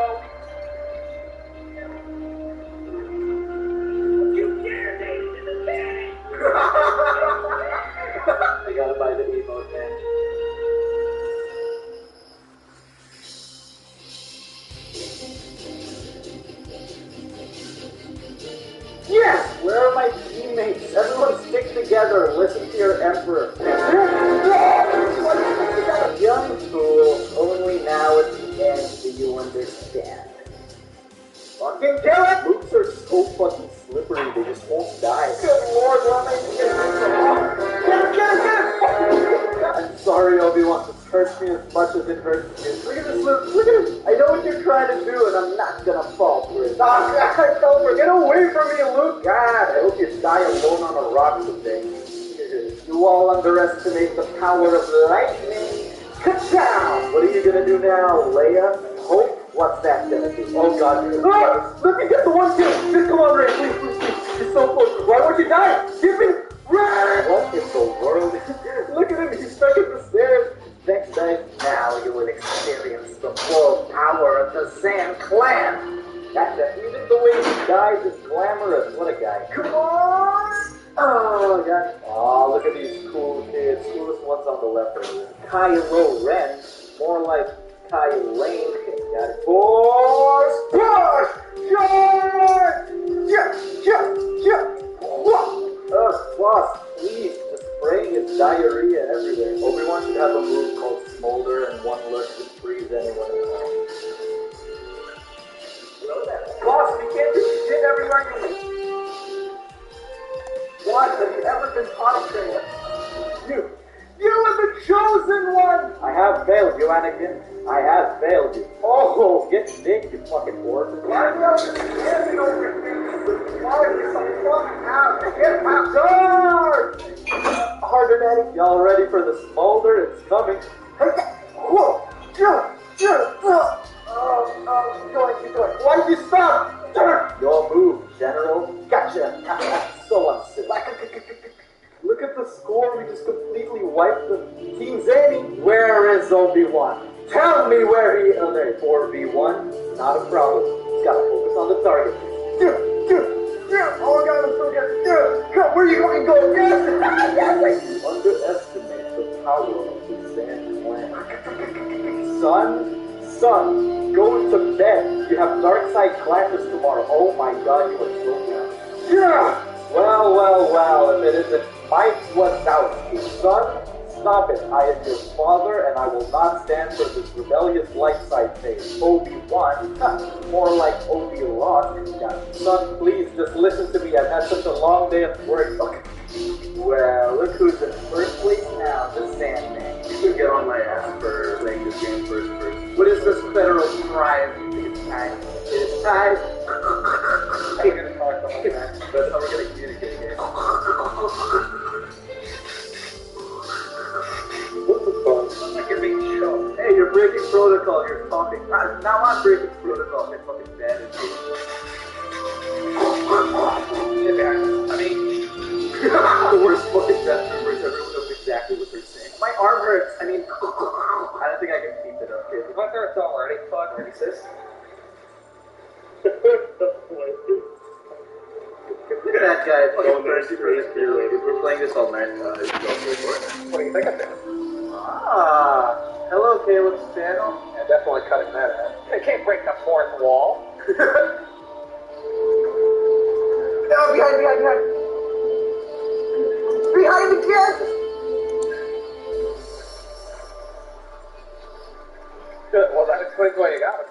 You dare me to the bag. I gotta buy the emote, man. Yes! Where are my teammates? Everyone stick together. Listen to your emperor. Young fool. hurts you. Look at this, look at this. I know what you're trying to do, and I'm not gonna fall for it. Oh, God, don't get away from me, Luke. God, I hope you die alone on a rock someday. You all underestimate the power of lightning. Ka-chow! What are you gonna do now, Leia? Hope? What's that gonna do? Oh, God. Ah, let me get the one kill. Just come on, Ray, please, please, please. You're so close. Why won't you die? Give me... Ray! What in the world? Look at him. He's stuck at the stairs. Next time, now you will experience the full power of the Sand Clan. That's it. Even the way he dies is glamorous. What a guy. Come on! Oh, God. Oh, look at these cool kids. Coolest ones on the left. Kylo Ren. More like Kylo Lane. Got it. Force push! Charge! Boss, please. Just spraying his diarrhea everywhere. Obi-Wan should have a move called Smolder, and one look to freeze anyone in hell. Boss, you can't do shit everywhere you leave. What? Have you ever been punished? You are the chosen one! I have failed you, Anakin. I have failed you. Oh, get big, you fucking orphan. Why are you standing over here? Why are you so fucking out? Get out! Charge! Harder, Daddy. Y'all ready for the smolder? It's coming. Whoa! Keep going. Why did you stop? Your move, General. Gotcha. So unsilly. Look at the score. We just completely wiped the Team Zany. Where is Obi-Wan? Tell me where he... Oh, there. 4v1. Not a problem. Just gotta focus on the target. Oh, God, I'm so good. Come, where are you going? Go. Yes. You underestimate the power of the Sand Clan. Son, go to bed. You have dark side classes tomorrow. Oh my God, you are so young. Yeah! Well, if it isn't Mike Wazowski. Son, stop it. I am your father, and I will not stand for this rebellious light side phase. Obi-Wan, more like Obi-Lost. Son, please, just listen to me. I've had such a long day of work. Okay. Well, look who's in first place now, the Sandman. You can get on my ass for playing this game first. What is this federal crime? It's time. It's time. We're gonna talk the whole time. That's how we're gonna communicate again. What the fuck? I'm like a big show. Hey, you're breaking protocol. You're talking. Now I'm breaking protocol. You're fucking bad at it. I mean... the worst fucking death numbers. Everyone knows exactly what they're saying. My arm hurts. I mean, I don't think I can keep it up, kid. My hurts already. Fuck, sis. Look at that guy fucking thirsty for his beer, lady. We're playing this all night. What do you think of that? Hello, Caleb's channel. Yeah, definitely cutting that out. They can't break the fourth wall. No, behind. Behind again! Good, well that explains why you got it.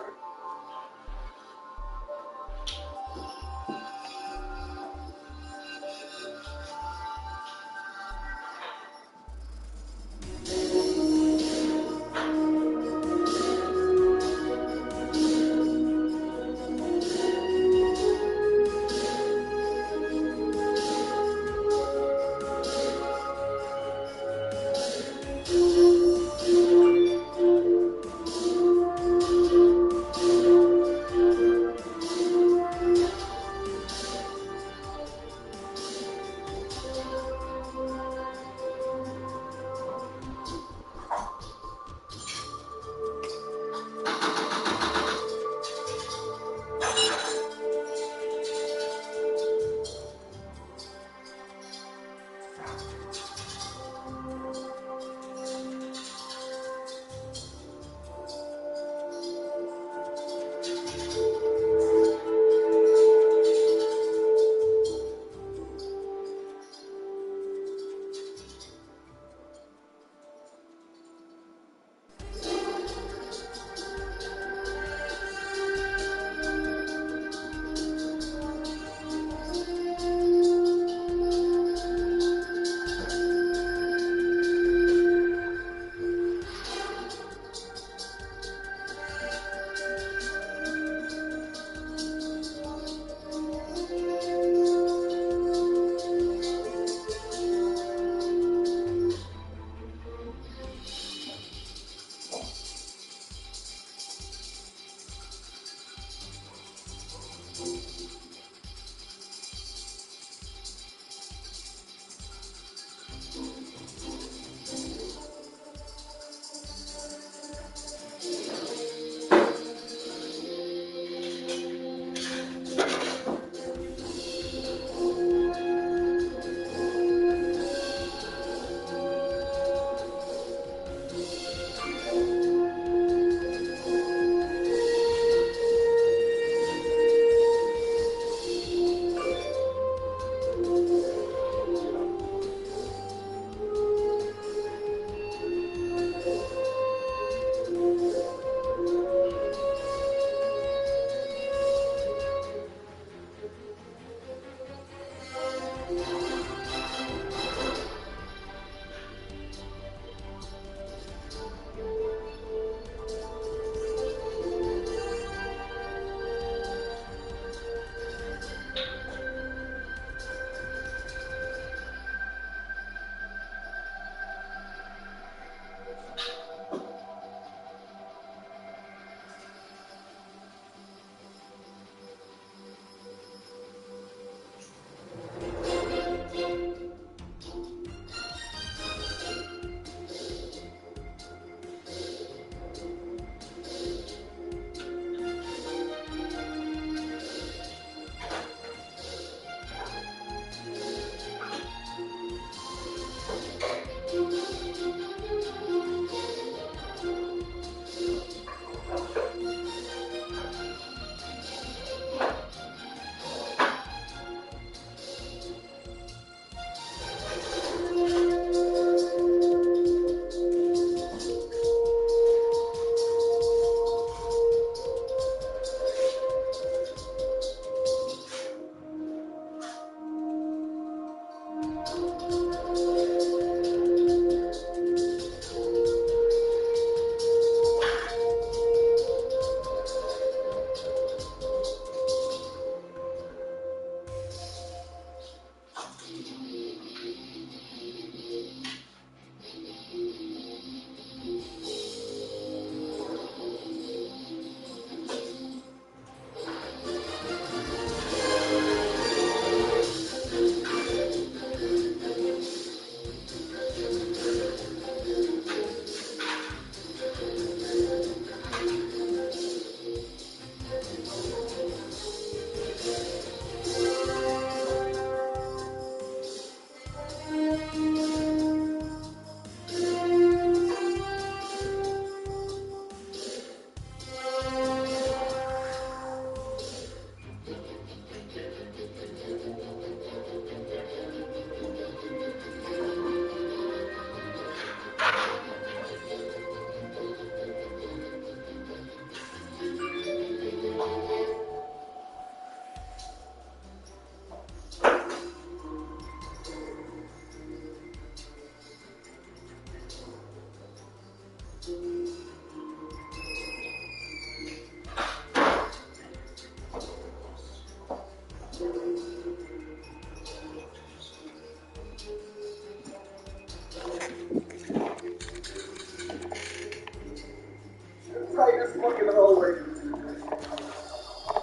tightest fucking hallway.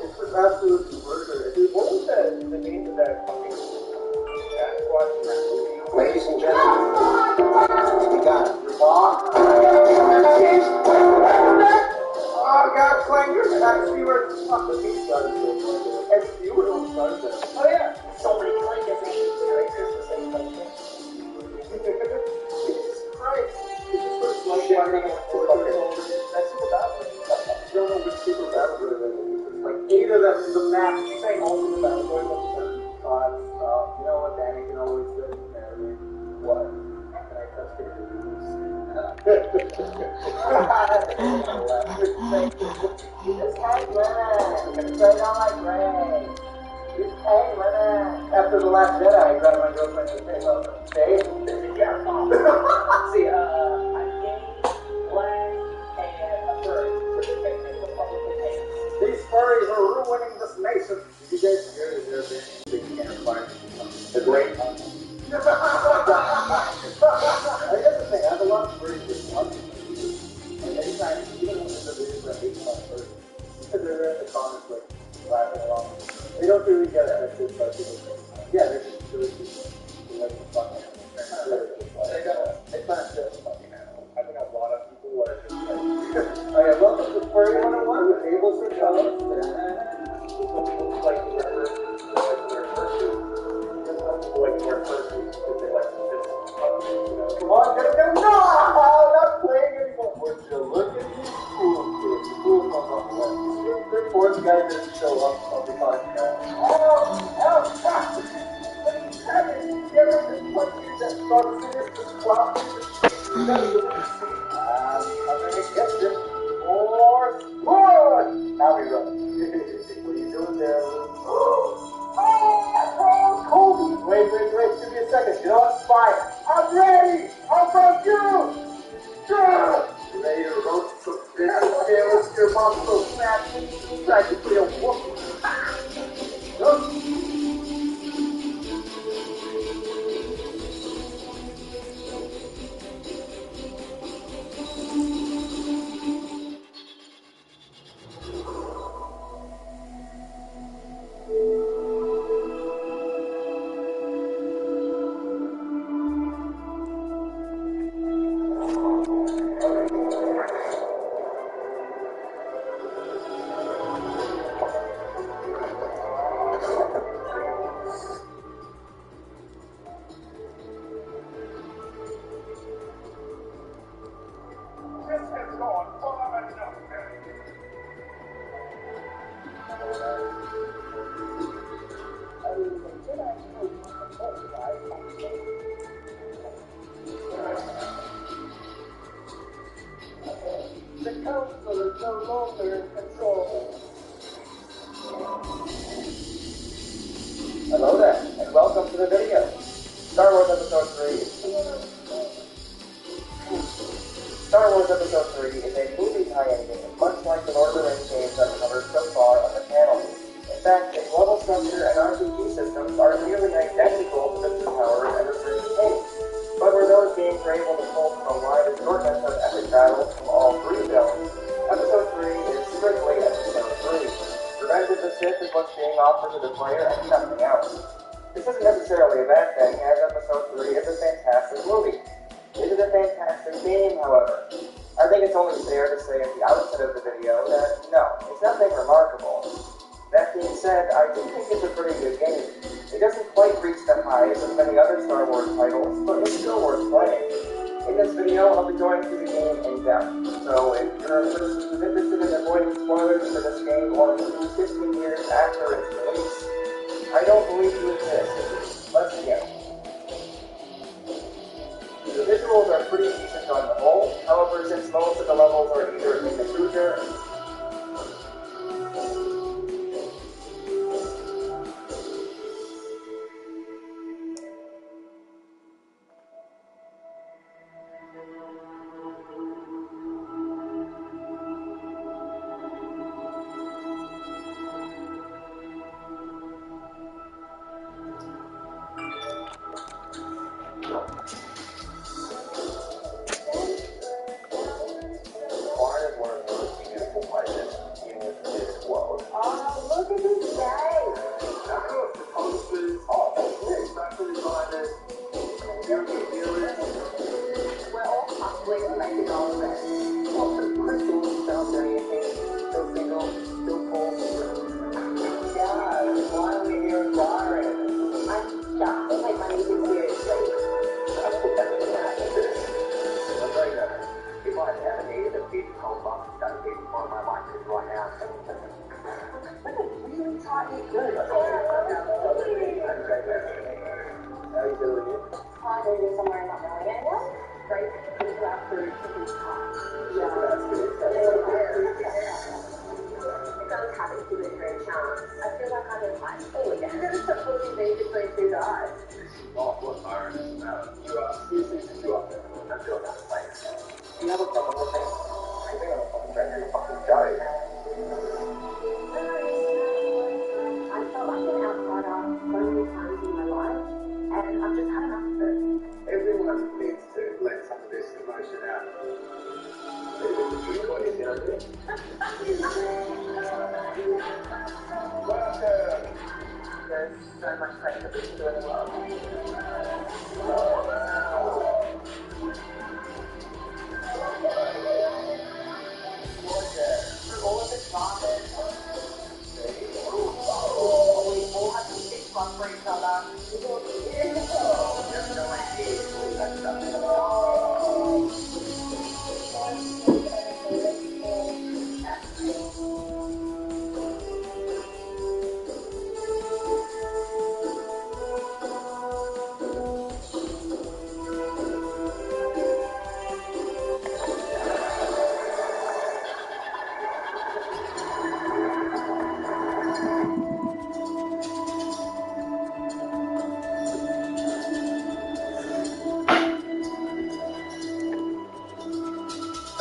It's just absolute murder. Dude, what was the name of that fucking Sasquatch in that movie? Ladies and gentlemen, we got your mom. Oh God, clangers, Stewart. Fuck the beat started to and Stewart don't start them. Oh yeah. So many clankers and characters the same thing. Jesus Christ. It's just sort of like firing on that's super battle. I don't know which super battle it is. It's like 8 of them in the map. Saying all super battle going up there. You know what Danny can always say? What? Can I touch your boobs? This hey women, straight on like Ray. This hey women. After The Last Jedi, I grabbed my girlfriend and said, Dave? Yeah. See, I'm gay, black, and a bird. These furries are ruining this nation. Did you guys hear that there's a big campfire? The great one. I guess the thing, I have a lot of furries that love me. And anytime, even when there's a video where I hate my furries, because they're in the comments like laughing along. They don't really get affected by people. Yeah, they're just really cute. They like the fun. It's not just fucking animals. I think a lot of people are just like, okay, welcome to Furry 101 with Abel Sir Charles. Looks like you wear fursuits. Some people like to wear fursuits because they like to fit. Come on, get it. No! I'm not playing anymore. Would you look at these cool kids? Cool motherfuckers. The fourth guy didn't show up on the podcast. Oh, fuck! Get rid of this one kid that started this clown. I'm gonna get this more good. Now we run. What are you doing there, Lou? Oh, Kobe! Wait, give me a second. You know what? Fine. I'm ready! How about you? You ready to roast some fish? Okay, let's get your mom so snappy. Practically a whoop. The council is no longer in control. Hello there, and welcome to the video. Star Wars Episode 3. Star Wars Episode 3 is a movie tie-in game, much like the Lord of the Rings games I've covered so far on the channel. In fact, its level structure and RPG systems are nearly identical to the Two Towers and the Three Kings. But where those games are able to pull from a wide assortment of epic battles from all 3 films, Episode 3 is strictly Episode 3. Revenge of the Sith is what's being offered to the player and nothing else. This isn't necessarily a bad thing, as Episode 3 is a fantastic movie. It is a fantastic game, however. I think it's only fair to say at the outset of the video that, no, it's nothing remarkable. That being said, I do think it's a pretty good game. It doesn't quite reach the highs of many other Star Wars titles, but it's still worth playing. In this video, I'll be going through the game in depth, so if you're a person who's interested in avoiding spoilers for this game or movies 15 years after its release, I don't believe you exist. Let's begin. The visuals are pretty decent on the whole, however, since most of the levels are either in the cruiser How you doing? Maybe somewhere not knowing anyone, right? It's after people's time. Yeah, that's good. It's always happy to be a great chance. I feel like I'm in high school again. You're gonna start putting me between two guys. Oh, what Iron is about? You are seriously you up there. I'm doing that place. Do you have a problem with me? I think I'm a fucking friend. You're a fucking joke. I felt like an outsider so many times in my life, and I've just had enough of it. Everyone needs to let some of this emotion out. What is it? There's so much pressure to do in the world. Through all of this violence, we all have to stick up for each other.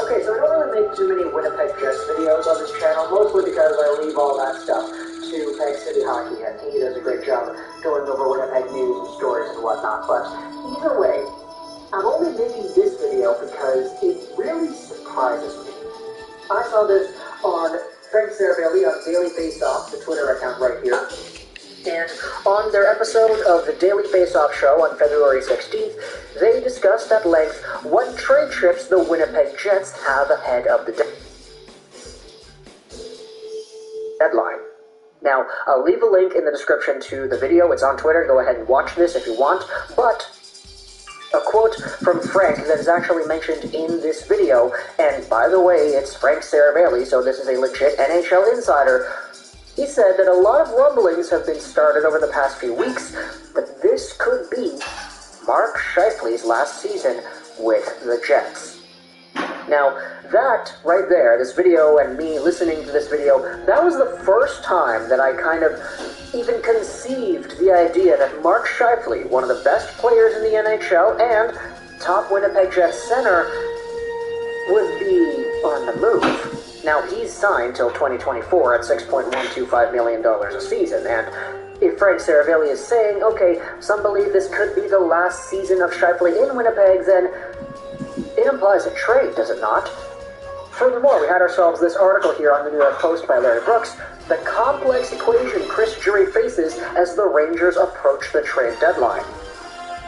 Okay, so I don't really make too many Winnipeg Jets videos on this channel, mostly because I leave all that stuff to Peg City Hockey, and he does a great job going over Winnipeg news and stories and whatnot. But either way, I'm only making this video because it really surprises me. I saw this on Frank Saravelli on Daily Faceoff, the Twitter account right here. And on their episode of the Daily Face-Off Show on February 16th, they discussed at length what trade chips the Winnipeg Jets have ahead of the deadline. Now, I'll leave a link in the description to the video. It's on Twitter. Go ahead and watch this if you want. But a quote from Frank that is actually mentioned in this video, and by the way, it's Frank Saravelli, so this is a legit NHL insider. He said that a lot of rumblings have been started over the past few weeks, but this could be Mark Scheifele's last season with the Jets. Now, that right there, this video and me listening to this video, that was the first time that I kind of even conceived the idea that Mark Scheifele, one of the best players in the NHL and top Winnipeg Jets center, would be on the move. Now, he's signed till 2024 at $6.125 million a season, and if Frank Saravelli is saying, okay, some believe this could be the last season of Scheifele in Winnipeg, then it implies a trade, does it not? Furthermore, we had ourselves this article here on the New York Post by Larry Brooks, the complex equation Chris Drury faces as the Rangers approach the trade deadline.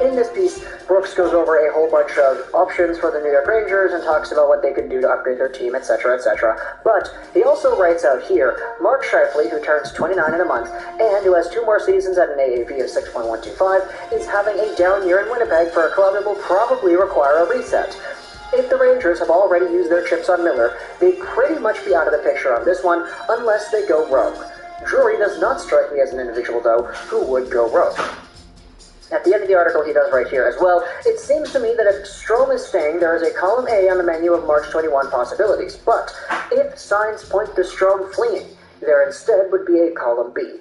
In this piece, Brooks goes over a whole bunch of options for the New York Rangers and talks about what they can do to upgrade their team, etc., etc. But he also writes out here, Mark Scheifele, who turns 29 in a month and who has 2 more seasons at an AAV of 6.125, is having a down year in Winnipeg for a club that will probably require a reset. If the Rangers have already used their chips on Miller, they'd pretty much be out of the picture on this one unless they go rogue. Drury does not strike me as an individual, though, who would go rogue. At the end of the article he does right here as well, it seems to me that if Strome is staying, there is a column A on the menu of March 21 possibilities. But if signs point to Strome fleeing, there instead would be a column B.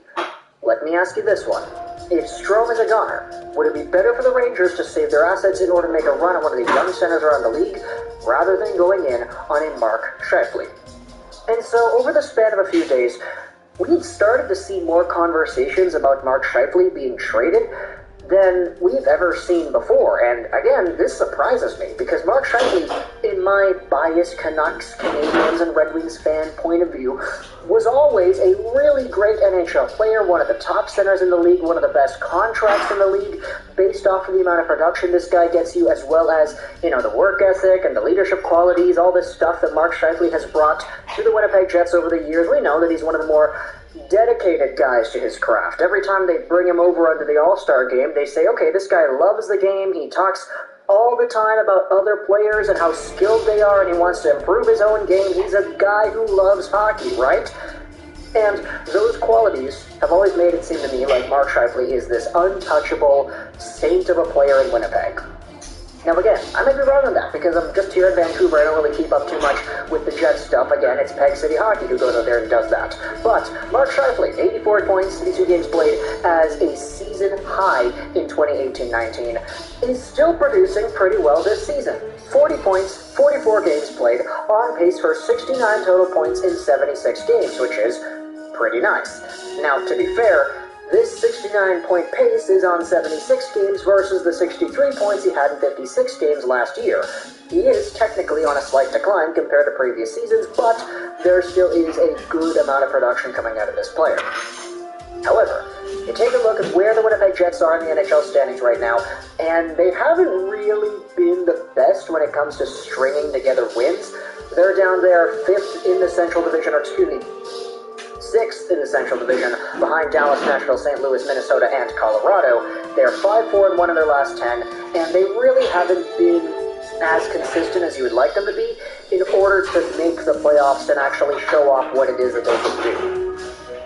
Let me ask you this one. If Strome is a goner, would it be better for the Rangers to save their assets in order to make a run at one of the young centers around the league, rather than going in on a Mark Scheifele? And so, over the span of a few days, we've started to see more conversations about Mark Scheifele being traded than we've ever seen before. And again, this surprises me, because Mark Scheifele, in my biased Canucks, Canadiens, and Red Wings fan point of view, was always a really great NHL player, one of the top centers in the league, one of the best contracts in the league, based off of the amount of production this guy gets you, as well as, you know, the work ethic and the leadership qualities, all this stuff that Mark Scheifele has brought to the Winnipeg Jets over the years. We know that he's one of the more dedicated guys to his craft. Every time they bring him over under the All-Star game, they say, okay, this guy loves the game, he talks all the time about other players and how skilled they are, and he wants to improve his own game. He's a guy who loves hockey, right? And those qualities have always made it seem to me like Mark Scheifele is this untouchable saint of a player in Winnipeg. Now again, I might be wrong on that, because I'm just here in Vancouver. I don't really keep up too much with the Jets stuff. Again, it's Peg City Hockey who goes out there and does that. But Mark Scheifele, 84 points, 82 games played as a season high in 2018-19, is still producing pretty well this season. 40 points, 44 games played, on pace for 69 total points in 76 games, which is pretty nice. Now, to be fair, this 69-point pace is on 76 games versus the 63 points he had in 56 games last year. He is technically on a slight decline compared to previous seasons, but there still is a good amount of production coming out of this player. However, you take a look at where the Winnipeg Jets are in the NHL standings right now, and they haven't really been the best when it comes to stringing together wins. They're down there 5th in the Central Division, or excuse me, 6th in the Central Division, behind Dallas, Nashville, St. Louis, Minnesota, and Colorado. They're 5-4-1 in their last 10, and they really haven't been as consistent as you would like them to be in order to make the playoffs and actually show off what it is that they can do.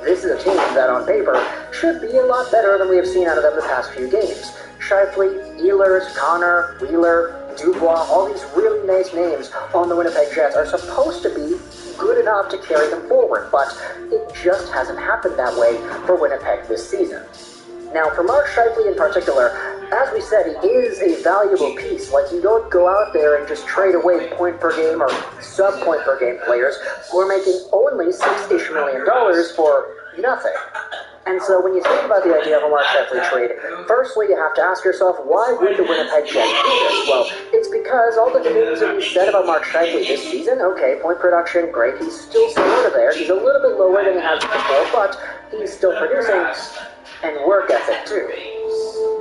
This is a team that, on paper, should be a lot better than we have seen out of them the past few games. Scheifele, Ehlers, Connor, Wheeler, Dubois, all these really nice names on the Winnipeg Jets are supposed to be good enough to carry them forward, but it just hasn't happened that way for Winnipeg this season. Now, for Mark Scheifele in particular, as we said, he is a valuable piece. Like, you don't go out there and just trade away point-per-game or sub-point-per-game players who are making only $6-ish million for nothing. And so when you think about the idea of a Mark Scheifele trade, firstly you have to ask yourself, why would the Winnipeg Jets do this? Well, it's because all the things that you said about Mark Scheifele this season, okay, point production, great, he's still similar to there, he's a little bit lower than he has before, but he's still producing, and work ethic too.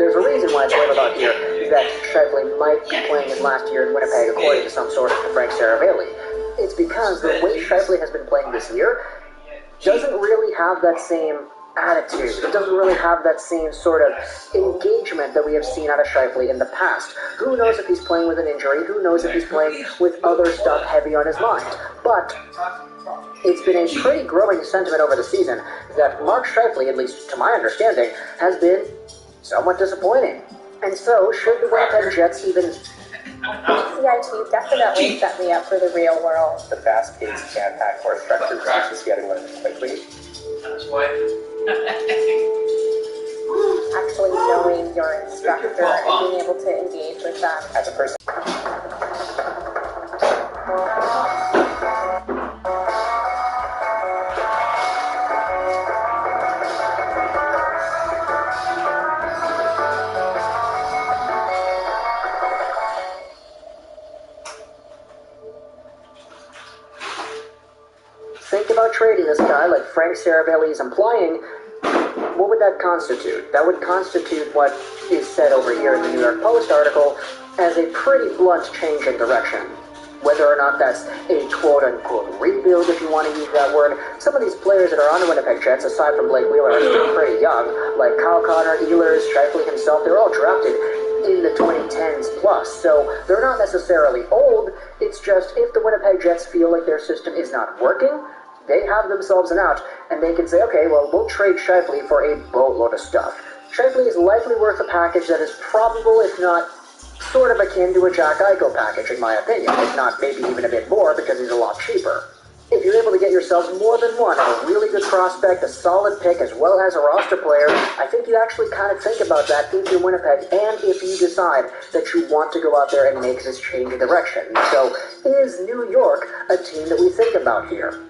There's a reason why it's labeled out here that Scheifele might be playing his last year in Winnipeg according to some sources to Frank Saravelli. It's because the way Scheifele has been playing this year doesn't really have that same attitude. It doesn't really have that same sort of engagement that we have seen out of Scheifele in the past. Who knows if he's playing with an injury? Who knows if he's playing with other stuff heavy on his mind? But it's been a pretty growing sentiment over the season that Mark Scheifele, at least to my understanding, has been somewhat disappointing. And so, should the Winnipeg Jets even... CIT definitely set me up for the real world. The fast-paced, jam-packed course structure versus getting learned quickly. That's why. Actually knowing your instructor and being able to engage with them. As a person. Think about trading this guy like Frank Saravelli is implying. What would that constitute? That would constitute what is said over here in the New York Post article as a pretty blunt change in direction. Whether or not that's a quote-unquote rebuild, if you want to use that word, some of these players that are on the Winnipeg Jets, aside from Blake Wheeler, are still pretty young, like Kyle Connor, Ehlers, Scheifele himself. They're all drafted in the 2010s plus, so they're not necessarily old. It's just if the Winnipeg Jets feel like their system is not working, they have themselves an out, and they can say, okay, well, we'll trade Scheifele for a boatload of stuff. Scheifele is likely worth a package that is probable, if not sort of akin to a Jack Eichel package, in my opinion, if not maybe even a bit more, because he's a lot cheaper. If you're able to get yourselves more than one, a really good prospect, a solid pick, as well as a roster player, I think you actually kind of think about that if you're Winnipeg, and if you decide that you want to go out there and make this change of direction. So, is New York a team that we think about here?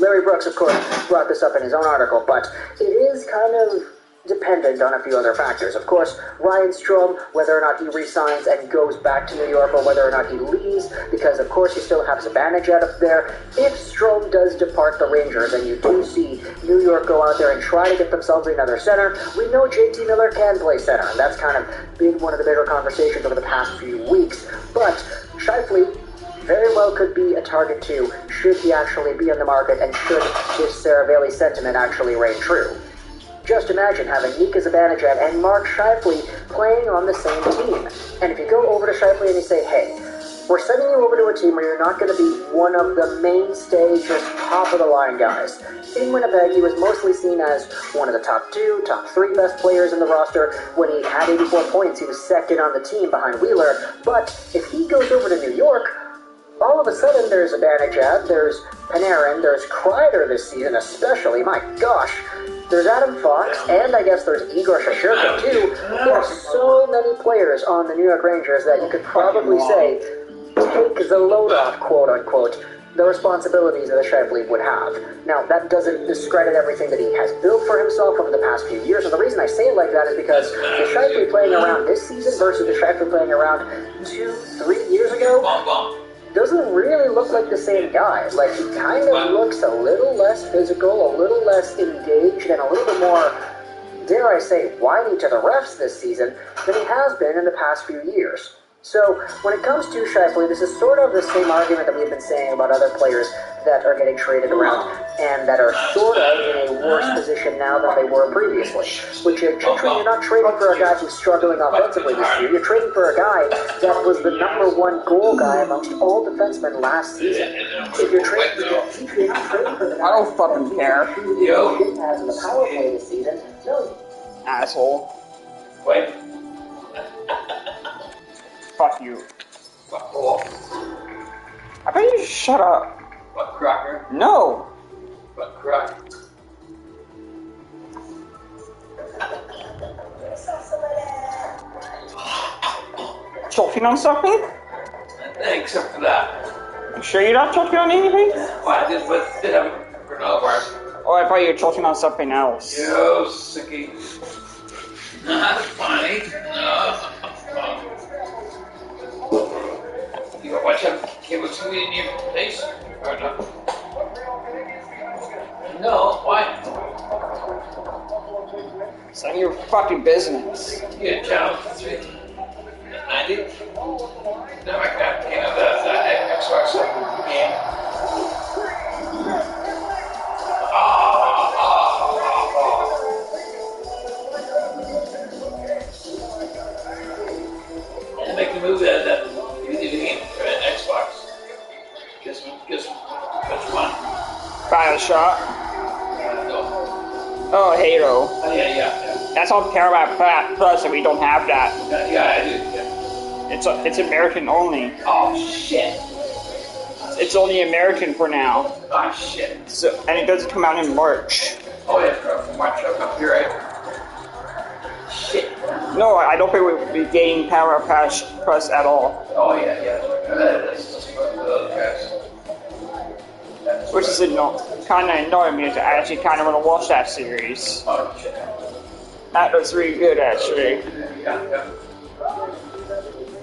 Larry Brooks, of course, brought this up in his own article, but it is kind of dependent on a few other factors. Of course, Ryan Strome, whether or not he resigns and goes back to New York, or whether or not he leaves, because of course he still has advantage out of there. If Strome does depart the Rangers, and you do see New York go out there and try to get themselves another center, we know JT Miller can play center, and that's kind of been one of the bigger conversations over the past few weeks. But Scheifele very well could be a target too, should he actually be on the market, and should this Saravelli sentiment actually reign true. Just imagine having Mika Zibanejad and Mark Scheifele playing on the same team. And if you go over to Scheifele and you say, hey, we're sending you over to a team where you're not going to be one of the mainstay, just top-of-the-line guys. In Winnipeg, he was mostly seen as one of the top 2, top 3 best players in the roster. When he had 84 points, he was second on the team behind Wheeler. But if he goes over to New York, all of a sudden there's Abanichat, there's Panarin, there's Kreider this season especially, my gosh. There's Adam Fox, and I guess there's Igor Shashirkin too. There are so many players on the New York Rangers that you could probably say take the load off, quote-unquote, the responsibilities that the Scheifele would have. Now, that doesn't discredit everything that he has built for himself over the past few years, and the reason I say it like that is because the Scheifele playing around this season versus the Scheifele playing around 2-3 years ago doesn't really look like the same guy. Like, he kind of looks a little less physical, a little less engaged, and a little bit more, dare I say, whiny to the refs this season than he has been in the past few years. So, when it comes to Scheifele, this is sort of the same argument that we've been saying about other players that are getting traded around and that are sort of in a worse position now than they were previously. Which is, you're not trading for a guy who's struggling offensively this year. You're trading for a guy that was the #1 goal guy amongst all defensemen last season. If you're trading for the guy, I don't fucking care. Who didn't have in the power play this season, no. Asshole. Wait. Fuck you. What cool? I bet you shut up. What cracker? No. What cracker? Choking on something? Except for that. You sure you're not choking on anything? Well, I did have a granola bars. Oh, I thought you were choking on something else. Yo, sicky. Not funny. No. You want to watch that cable TV in your face? Or no? No, why? It's none of your fucking business. You channel 390? No, I got the Xbox game. And make the movie that video game for Xbox. Guess which one? Bioshock. No. Oh, Halo. Oh, yeah. That's on Paramount Plus, and we don't have that. Yeah, I do. Yeah. It's American only. Oh shit. It's only American for now. Oh shit. So, and it doesn't come out in March. Oh yeah, from March up here, right? Shit. No, I don't think we'll be getting Paramount Plus at all. Oh yeah. That's Which is kind of annoying because I actually kind of want to watch that series. Oh shit. That was really good, actually. Yeah.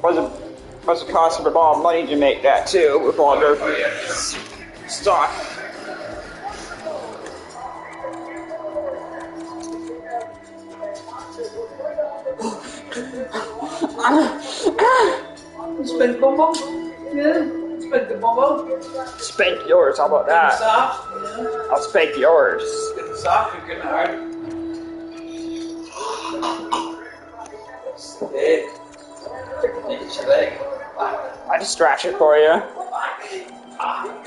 Was it costing a lot of money to make that too, with all their stock. Spank Bumbo? Yeah. Spank the Bumbo? Spank yours, how about that? Soft? Yeah. I'll spank yours. Getting soft or getting hard? Hey. It's your leg. I distraction for you.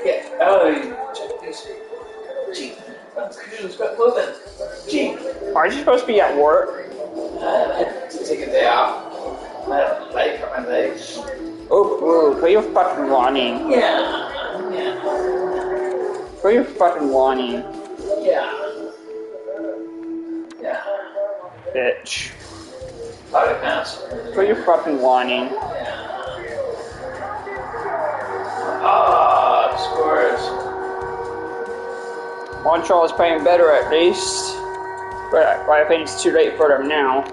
Yeah. Oh, check this. Gee. Who's got clothing? Gee. Aren't you supposed to be at work? Take a day off. I have a leg on my legs. Oh, put your fucking whining. Yeah. Put your fucking whining. Yeah. Bitch. Body pounds. Put your fucking whining. Scores. Montreal is playing better at least. But I think it's too late for them now.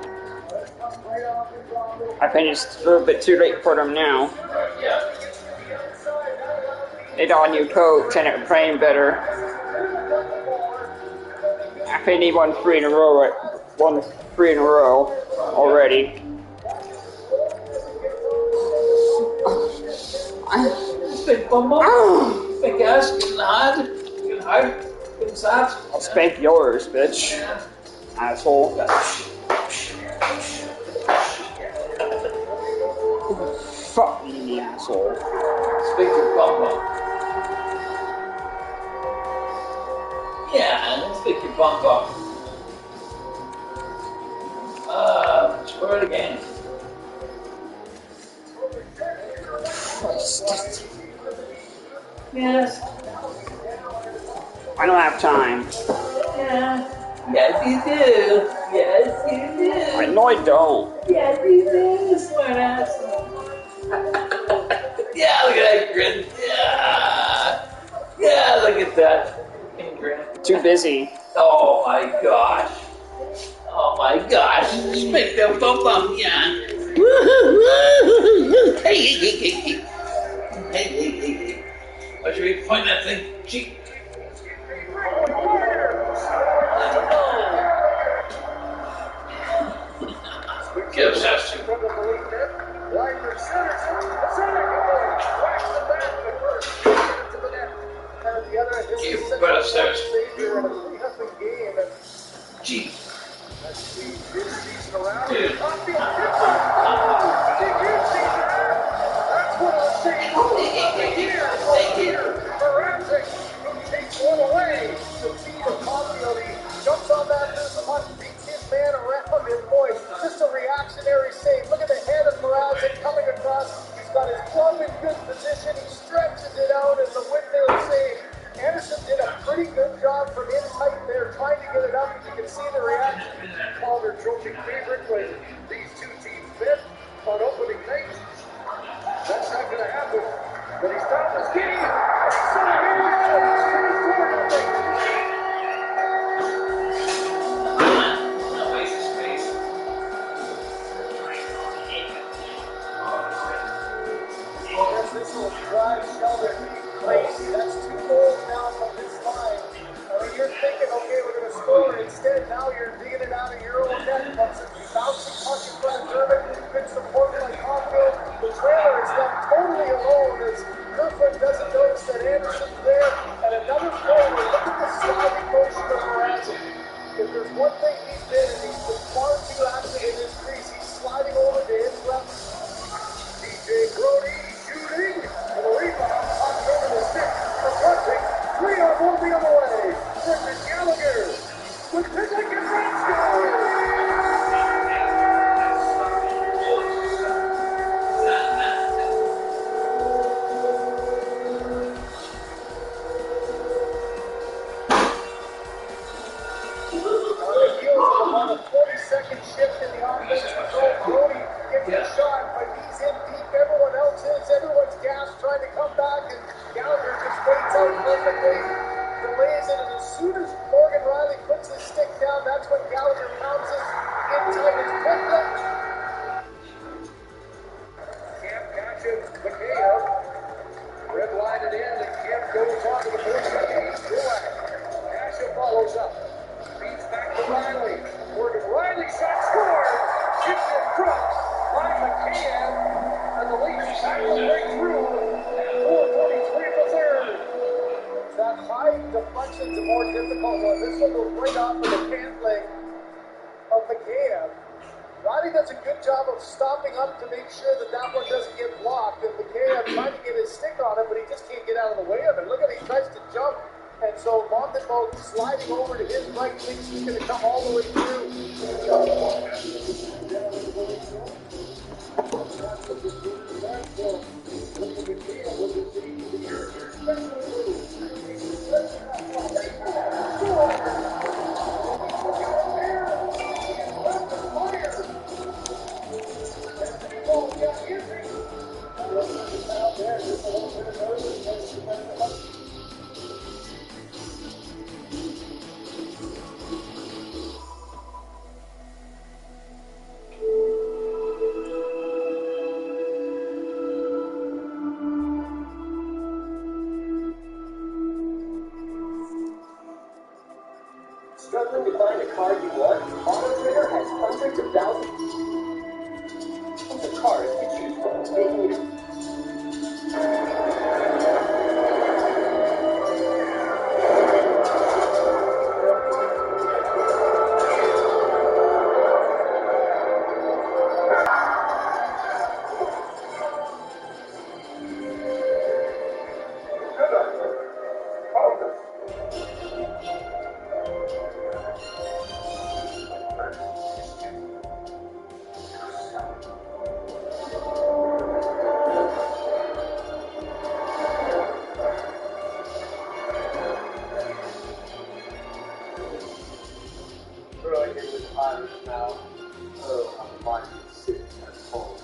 I think it's a little bit too late for them now. Yeah. They got a new coach and they're playing better. I think they won 3 in a row. Won 3 in a row already. Big bumbo. Big ass. Getting hard. Getting soft. I'll spank yours, bitch. Asshole. Fuck me, you asshole. Speak your bum bum. Yeah, let's speak your bum bum. Score it again. Yes. I don't have time. Yeah. Yes, you do. Yes, you do. I know I don't. Yes, you do, smart ass. Yeah, look at that grin. Yeah. Yeah, look at that. Grin. Too busy. Oh my gosh. Oh my gosh. Speak the bum bum, yeah. Woo-hoo-hoo-hoo-hoo. Hey, hey, hey, hey, hey. Hey, hey, hey, hey. Why should we point that thing? Gee. Give us that shit. Give us that shit. Gee. Dude. Jumps on that loose puck, beats his man around his boy. Just a reactionary save. Look at the head of Mrazek coming across. He's got his glove in good position. He stretches it out as the windmill save. Anderson did a pretty good job from in tight there, trying to get it up. You can see the reaction. Calder trophy favorite when these two teams met on opening night. That's not going to happen. But he's stopped his game. He's so this will drive Sheldon crazy. That's 2 goals now from this line. I mean, you're thinking, okay, we're going to score. Instead, now you're digging it out of your own net. Bouncing puck in front of German. Good support by Caulfield. The trailer is left totally alone as Kerfoot doesn't notice that Anderson's there. And another forward. Look at the sliding motion of Mrazek. If there's one thing he's been, and he's been far too active in this crease, he's sliding over to his left. DJ Brody. Shooting, and the rebound, popped over the stick for Bunting. 3-on-1 the other way. Brendan Gallagher with Pizzic and Ratsko. On the heels of about a 40-second shift in the offense, Brody gets the shot, but he's in deep. Everyone else is. Everyone's gassed trying to come back, and Gallagher just waits out perfectly, delays it, and as soon as Morgan Riley puts his stick down, that's when Gallagher pounces in tight as Pitlick. Camp catches Mikhail. Red line it in, and Camp goes on to the first game. Nasha follows up. Feeds back to Riley. Morgan Riley shot scored. Shifts it cross. By McCann. And the Leafs tackle break through. 4:43 of the third. That high deflection's a more difficult one. This one goes right off of the pant leg of McCann. Riley does a good job of stopping up to make sure that that one doesn't get blocked. And McCann trying to get his stick on it, but he just can't get out of the way of it. Look at it, he tries to jump. And so Montembeault sliding over to his right, thinks he's going to come all the way through. Struggling to find a car you want? Auto Trader has hundreds of thousands of cars to choose from, making it now. Oh, I'm fine. Sitting at home.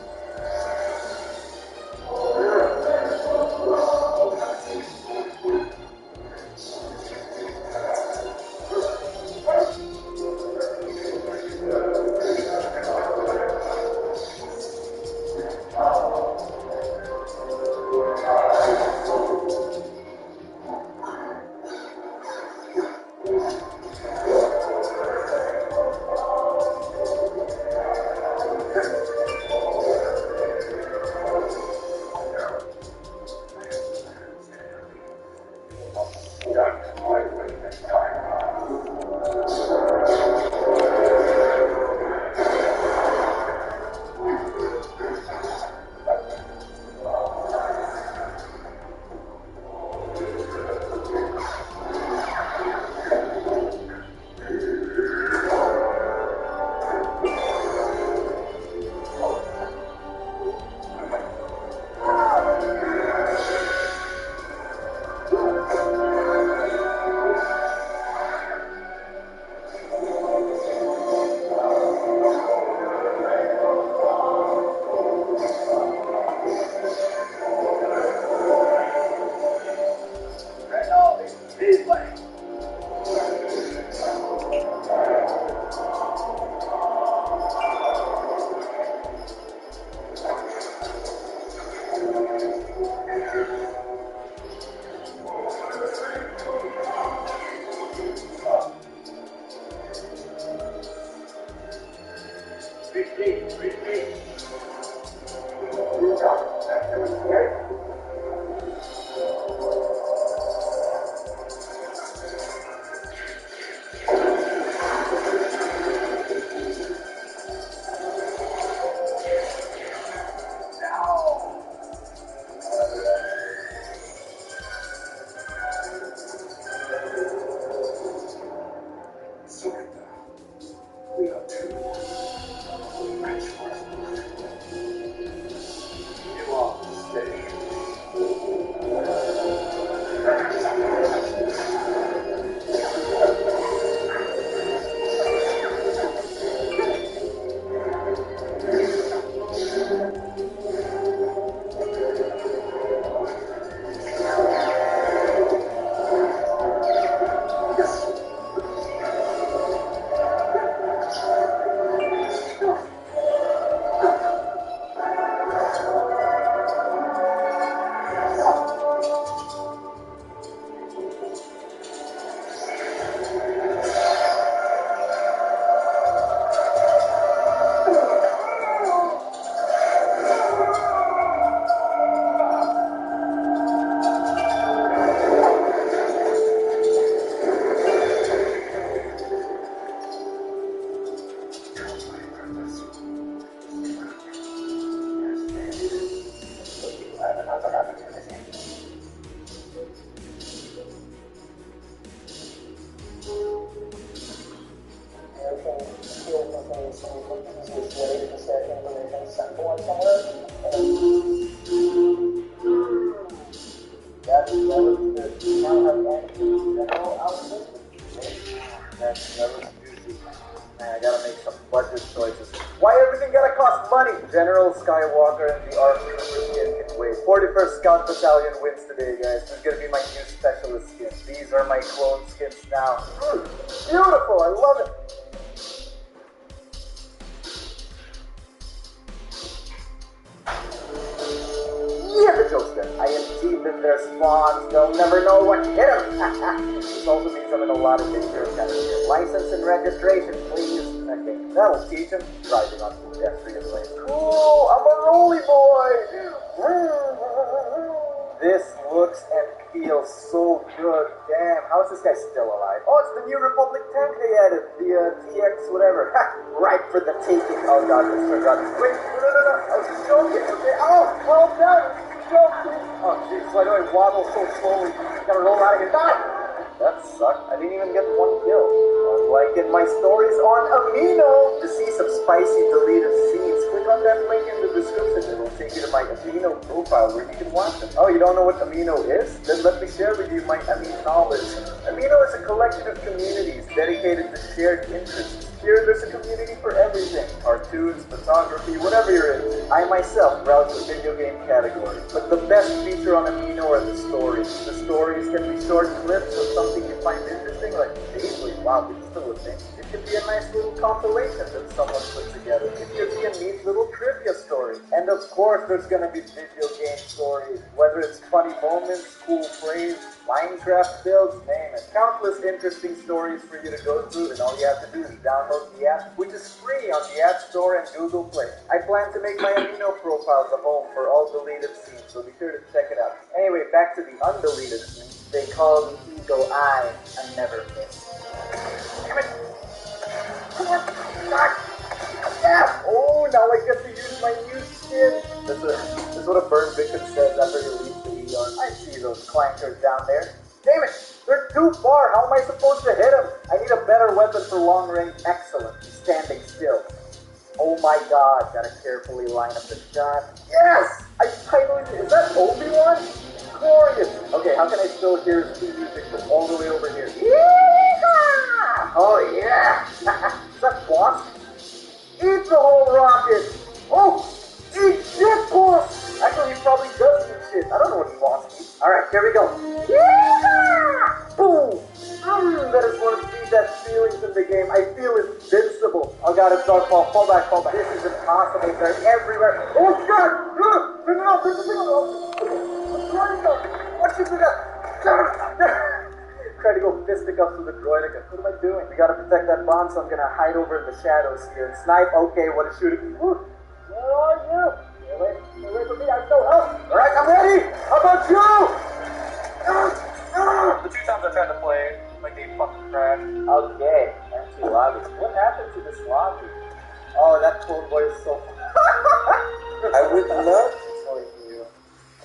I gotta make some budget choices. Why everything gotta cost money? General Skywalker and the Arc Trooper skin can wait. 41st Scout Battalion wins today, guys. This is gonna be my new specialist skins. These are my clone skins now. Beautiful, I love it. Yeah, the joke's good. I am deep in their spawns. They'll never know what hit them. This also means I'm in a lot of dangerous categories. License and registration, please. Okay, that'll teach him. Driving on pedestrian lanes. Cool, I'm a rolly boy. This looks and feels so good. Damn, how is this guy still alive? Oh, it's the New Republic tank they added. The TX whatever. Right for the taking. Oh god, this forgot. Wait, no. I was joking. Okay. Oh, calm down. Joking. Oh jeez, why do I waddle so slowly? Gotta roll out of here. Die! That sucked. I didn't even get one kill. Like in my stories on Amino. To see some spicy deleted scenes, click on that link in the description. It'll take you to my Amino profile where you can watch them. Oh, you don't know what Amino is? Then let me share with you my Amino knowledge. Amino is a collection of communities dedicated to shared interests. Here there's a community for everything. Cartoons, photography, whatever you're into. I myself browse the video game category, but the best feature on Amino are the stories. The stories can be short clips of something you find interesting, like Daily. Wow, it's still a thing. It could be a nice little compilation that someone put together. It could be a neat little trivia story. And of course, there's gonna be video game stories, whether it's funny moments, cool plays, Minecraft builds, name it. Countless interesting stories for you to go through, and all you have to do is download the app, which is free on the App Store and Google Play. I plan to make my Amino profiles a home for all deleted scenes, so be sure to check it out. Anyway, back to the undeleted scenes. They call me Eagle Eye. I never miss. Damn it! Yeah! Oh, now I get to use my new skin. That's what a burn victim says after he leaves the ER. I see those clankers down there. Damn it! They're too far. How am I supposed to hit them? I need a better weapon for long range. Excellent. Standing still. Oh my god. Gotta carefully line up the shot. Yes! I finally did. Is that Obi-Wan? Glorious. Okay, how can I still hear the music from all the way over here? Yeehaw! Oh yeah! Is that boss? Eat the whole rocket! Oh! Eat shit, boss! Actually, he probably does eat shit. I don't know what he wants to eat. Alright, here we go. Yeehaw! Boom! That is one of the best feelings in the game. I feel invincible. Oh god, it's dark. Fall back. This is impossible. They're everywhere. Oh god! Turn it off! There's a thing on what should we do? Try to go fisticuffs with the droideka. What am I doing? We gotta protect that bomb, so I'm gonna hide over in the shadows here and snipe. Okay, what is shooting? Where are you? Stay away from me. I know help. Alright, I'm ready. How about you? The 2 times I tried to play, like they fucking crashed. Okay, empty lobby. What happened to this lobby? Oh, that clone boy is so. I would love to tell you.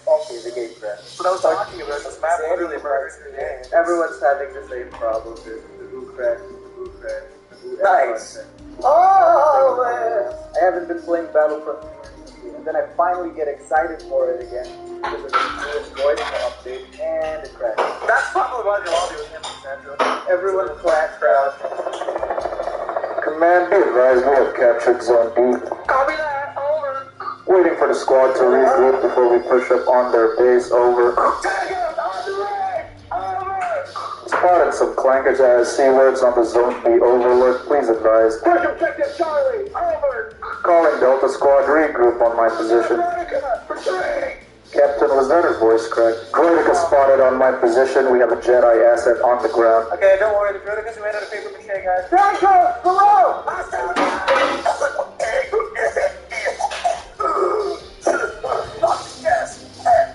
Okay, the game crashed. So I was talking about this map literally murders your game. Everyone's having the same problem. The blue crash, the blue crash, the blue nice. Oh, man. I haven't been playing Battlefront 2, and then I finally get excited for it again because of the newest voice update, and it crashed. That's probably why the lobby was empty, Sandra. Everyone crashed. Command, be advised, we have captured Zone B. Copy that. Over. Waiting for the squad to regroup before we push up on their base. Over. Spotted some clankers as C-words on the Zone B overlook. Please advise. Push objective Charlie. Over. Calling Delta Squad, regroup on my position. Captain, was that her voice cracked? Droideka spotted on my position. We have a Jedi asset on the ground. Okay, don't worry. The Droidekas are made out of paper mache, guys. Tango! Below!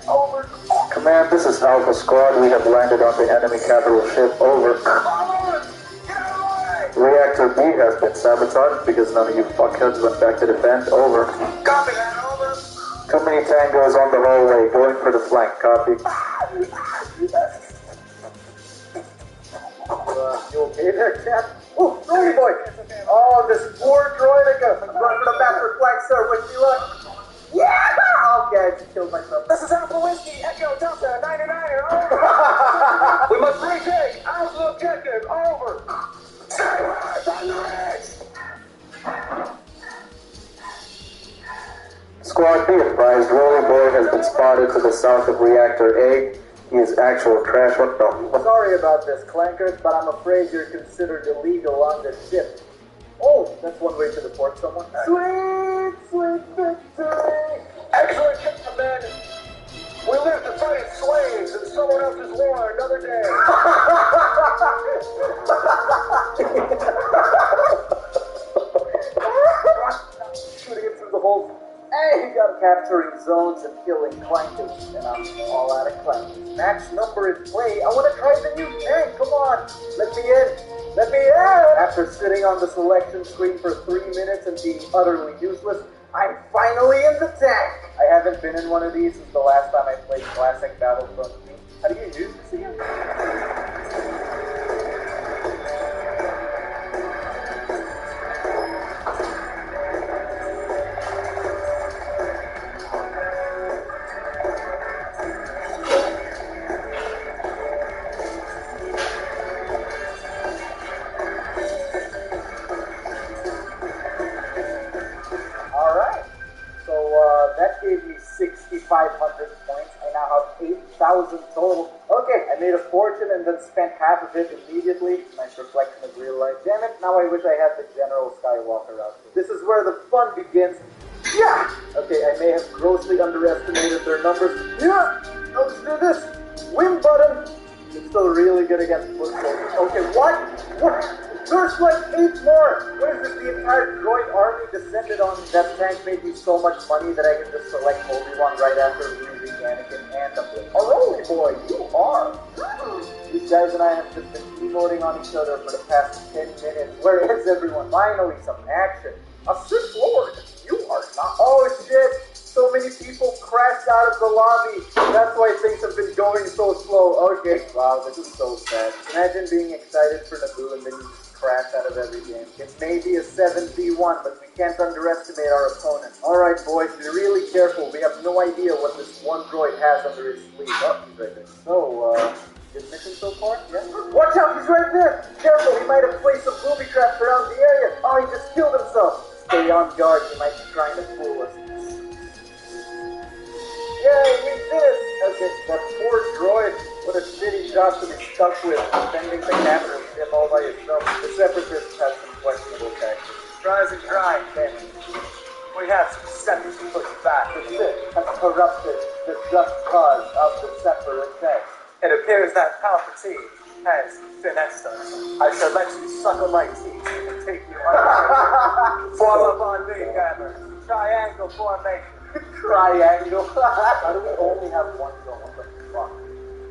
Over. Command, this is Alpha Squad. We have landed on the enemy capital ship. Over. Reactor B has been sabotaged because none of you fuckheads went back to defend. Over. Copy that. Over. Too many tangos on the hallway. Going for the flank. Copy. You okay there, Cap? Oh, droidy boy! Oh, this poor droideka! I'm going for the master flank, sir. Wish me luck. Yeah! Okay, I just killed myself. This is Alpha Whiskey, Echo Delta 99er, over! We must retake Alpha objective, over! Stay away from the ridge! Squad, be advised, Rolly Boy has been spotted to the south of Reactor A. He is actual trash. What the? Sorry about this, clankers, but I'm afraid you're considered illegal on this ship. Oh, that's one way to deport someone. Sweet, sweet victory! Excellent job, men! We live to fight as slaves in someone else's war another day! Shooting him through the hole. Hey, got capturing zones and killing clankers, and I'm all out of clankers. Match number in play. I want to try the new tank. Come on, let me in. Let me in. After sitting on the selection screen for 3 minutes and being utterly useless, I'm finally in the tank. I haven't been in one of these since the last time I played classic Battlefront 2. How do you use this again? about 8,000 total. Okay, I made a fortune and then spent half of it immediately. Nice reflection of real life. Damn it, now I wish I had the General Skywalker outfit. This is where the fun begins. Yeah! Okay, I may have grossly underestimated their numbers. Yeah! Let's do this. Win button. It's still really good against foot soldiers. Okay, what? What? There's like 8 more! What is this? The entire droid army descended on me. That tank made me so much money that I can just select Obi-Wan right after losing Anakin and a bit. Oh, holy boy, you are! These guys and I have just been emoting on each other for the past 10 minutes. Where is everyone? Finally, some action. A Sith Lord! You are not. Oh shit! So many people crashed out of the lobby. That's why things have been going so slow. Okay. Wow, this is so sad. Imagine being excited for Naboo and then you just crash out of every game. It may be a 7v1, but we can't underestimate our opponent. Alright boys, be really careful. We have no idea what this one droid has under his sleeve. Oh, he's right there. So, good mission so far? Yeah? Watch out, he's right there! Careful, he might have placed some booby traps around the area. Oh, he just killed himself. Stay on guard, he might be trying to fool us. Yay, we did it! Okay, that poor droid. What a shitty job to be stuck with, defending the capital ship all by yourself. The Separatists have some questionable tactics. Tries and tries, damn it. We have some Separatists to push back. The Sith has corrupted the just cause of the Separatists. It appears that Palpatine has finessed us. I shall let you suckle my teeth and take you under. Form up on me, Gamma. Triangle formation. Triangle. How do we only have one gun? What the fuck?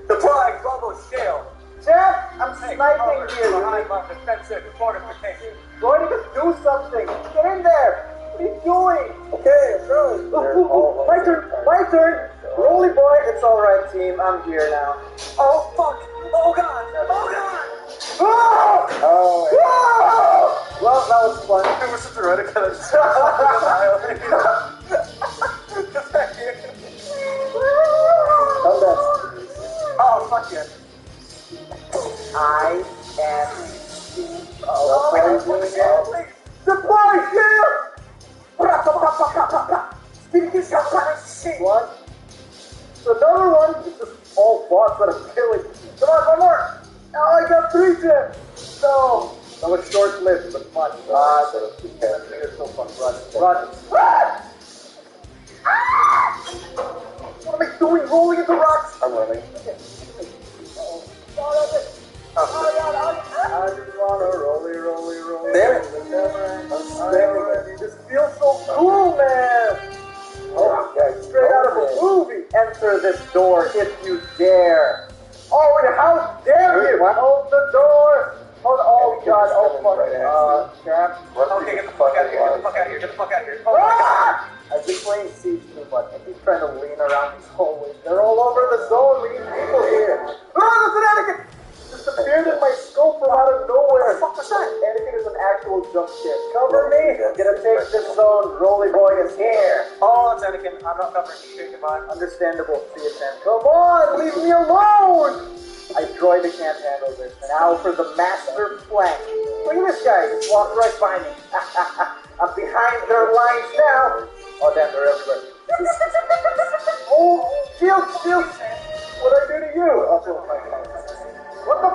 Deploying global shield. Jeff, I'm sniping here. Behind my defensive fortification. Going to do something. Get in there. What are you doing? Okay, I'm trying. My turn. My turn. Rolly boy. It's alright, team. I'm here now. Oh, fuck. Oh, God. Oh, God. Oh! Oh, yeah. Well, that was fun. It was such a red kind Oh, fuck yeah. I am Deploy shield! What? Another one? It's just all bots that are killing. Come on, one more! Oh, I got 3 gems! No! That was short-lived, but fun. You're so fun. Run. Run! What am I doing? Rolling into rocks? I'm running. Okay. I just wanna rolly. Damn it! I'm spamming it. This feels so cool, man! Oh, yeah, straight out of a movie. Enter this door if you dare. Oh, how dare you? Hold the door. Oh, God. Oh, fuck. Crap. Okay, get the fuck out of here. Get the fuck out of here. Oh, I've been playing Siege too much. I keep trying to lean around these hallways. They're all over the zone. We need people here. There's an Anakin! Just appeared in my scope from out of nowhere. What the fuck was that? Anakin is an actual jump scare. Cover me. Gonna take this zone. Rolly boy is here. Oh, it's Anakin. I'm not covering shit. Goodbye. Understandable. See you, Sam. Come on, leave me alone. I droid that can't handle this. Now for the master flank. Look at this guy. Just walked right by me. I'm behind their lines now. Oh, damn, they're everywhere. Oh, shield. What did I do to you? What the?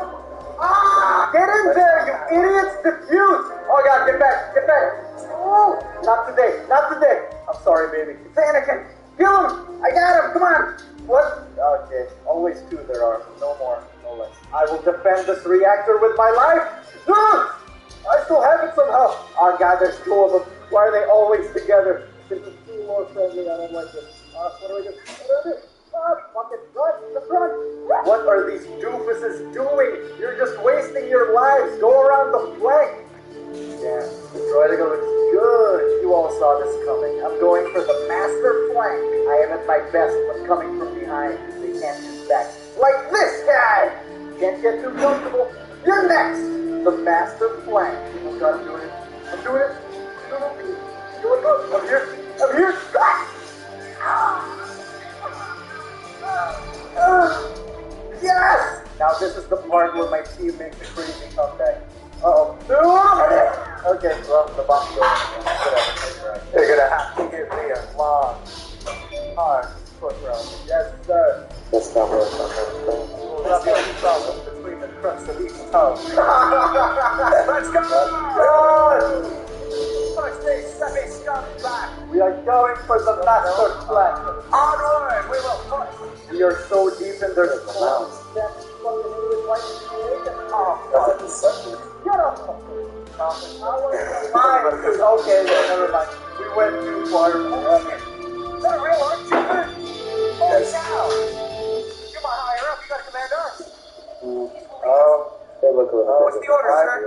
Get in there, you idiots! Defuse! Oh, God, get back. Oh, not today. I'm sorry, baby. It's Anakin. Kill him. I got him. Come on. What? Okay, always 2 there are. No more, no less. I will defend this reactor with my life. I still have it somehow. Oh, God, there's 2 of them. Why are they always together? This is too more friendly. I don't like this. What do I do? Fuck it. Run. What are these doofuses doing? You're just wasting your lives. Go around the flank. Damn, the droidiga looks good. You all saw this coming. I'm going for the master flank. I am at my best when coming from behind. They can't shoot back. Like this guy! Can't get too comfortable. You're next! The master flank. Oh God, I'm doing it. Doing it good. I'm here. Yes! Now this is the part where my team makes a crazy comeback. Uh-oh. Okay, well, the bomb's going. Whatever. You're gonna have to give me a long, hard foot rub. Yes, sir. Yes, Let's go! We are going for the master plan. Onward! We will push! We are so deep in their clouds. Oh, deception. Get up! Okay, never mind. We went too far. Is that a real archer? Holy cow! Come on, higher up. You gotta command us. What's the order, sir?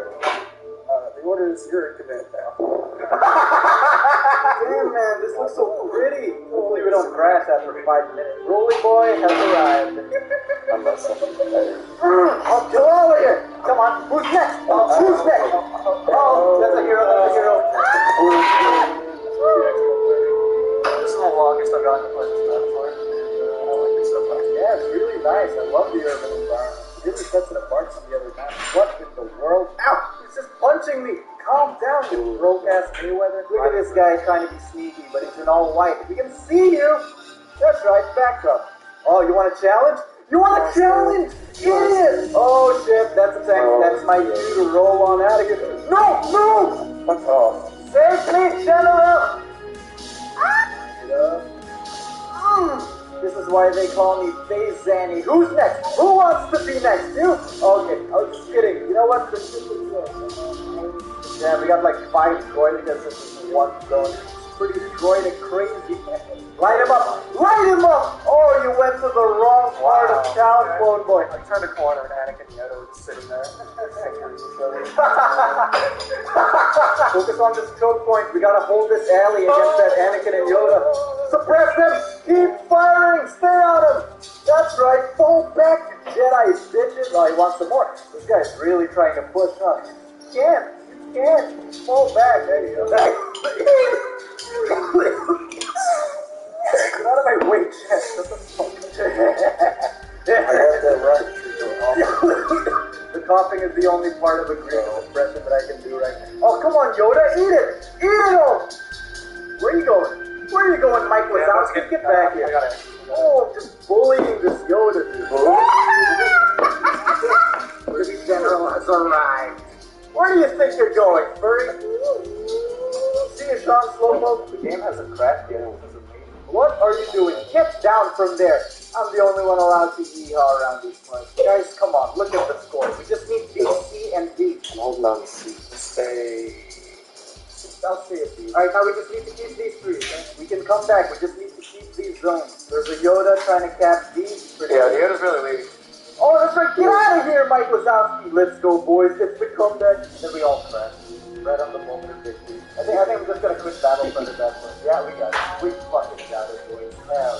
The order is you're in command now. Damn, man, this looks so pretty. Hopefully we don't crash after 5 minutes. Rolly boy has arrived. Unless something better. I'll kill all of you. Come on, who's next? Who's next? Oh, that's a hero, that's a hero. This is the longest I've gotten to play this map for. I like it so far. Yeah, it's really nice. I love the urban environment. It really sets it apart from the other maps. What in the world? Ow! He's just punching me! Calm down, you broke-ass Mayweather. Look at this guy trying to be sneaky, but he's in all white. We can see you! That's right, backdrop. Oh, you want a challenge? You want a challenge? Idiot! Oh shit, that's a tank. That's my cue to roll on out of here. No! No! Fuck off. Save me! Shut up! This is why they call me Phase Zanny. Who's next? Who wants to be next? You? Okay, I was just kidding. You know what? Yeah, we got like 5 droid because this is one zone. Pretty droid and crazy. Light him up! Light him up! Oh, you went to the wrong part of town, Clone Boy. I turned a corner and Anakin and Yoda were just sitting there. Focus on this choke point. We gotta hold this alley against that Anakin and Yoda. Suppress them! Keep firing! Stay on him! That's right! Fall back, you Jedi bitches! Oh, he wants some more. This guy's really trying to push up. You can't! You can't! Fall back! There you go. Get out of my way, chest! What the fuck? I have that right. The coughing is the only part of a Greek expression that I can do right now. Oh, come on, Yoda! Eat it! Eat it all! Where are you going? Where are you going, Mike Wazowski? Get back here. Oh, I'm just bullying this Yoda dude. The general has arrived. Where do you think you're going, furry? See you, Sean Slowpoke? The game has a crash game. What are you doing? Get down from there. I'm the only one allowed to yeehaw around these parts. Guys, come on. Look at the score. We just need B, C, and D. I'm holding on to C. Stay. I'll say it, B. Alright, now we just need to keep these 3, okay? We can come back. We just need to keep these zones. There's a Yoda trying to cap D. Yeah, the Yoda's really weak. Oh, that's right. Get out of here, Mike Wazowski. Let's go, boys. It's the comeback. Then we all crash. Right on the moment of victory. I think I'm just gonna quit Battlefront at that point. Yeah, we got it. We fucking got it, boys. Hell,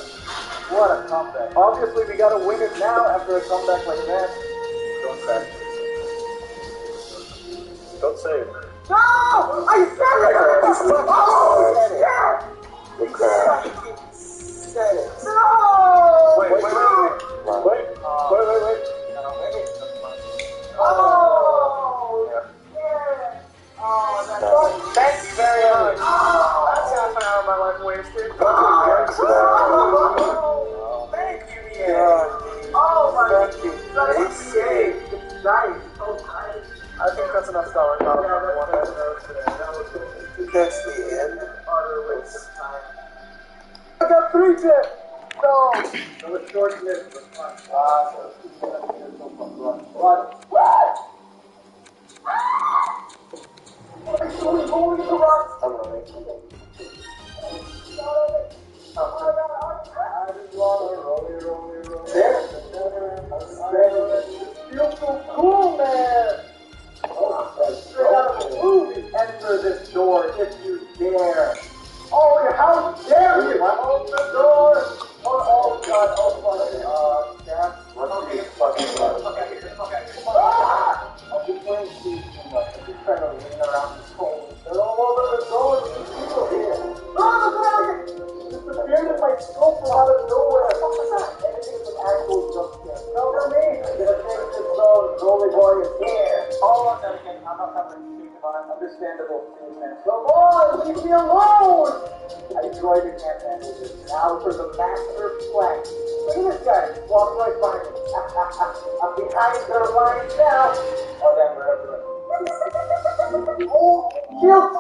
what a comeback. Obviously, we gotta win it now after a comeback like that. Don't crash. Don't save. No! I said it! Oh, shit! We crash. Said it. No! Wait. Oh! Yeah. Oh, that's thank you very much. Oh, that's half an hour of my life wasted. Thank you, yeah. Oh my God. It's safe. It's nice. Oh, nice. I think that's enough Star Wars. That's the end. I got 3 tips. No. That was short list. What? Feels so cool, man! Straight out of the movie! Enter this door if you dare! Oh, how dare you! Open the door! Oh, God, oh, fuck. Okay, fucking I'll be playing Steve too much. I'm just trying to lean around this hole. They're all over the door. There's people here. Disappeared in my scope from out of nowhere. Anything from actual jump scare. Cover me. I'm gonna take this zone. Rolly boy is here. Oh, then again, I'm not covering shit, but understandable. Come on, leave me alone. I Android who can't handle this. Now for the master plan. Look at this guy, walking right by me. I'm behind the lines now. Oh, damn, we're up to it. Oh, killed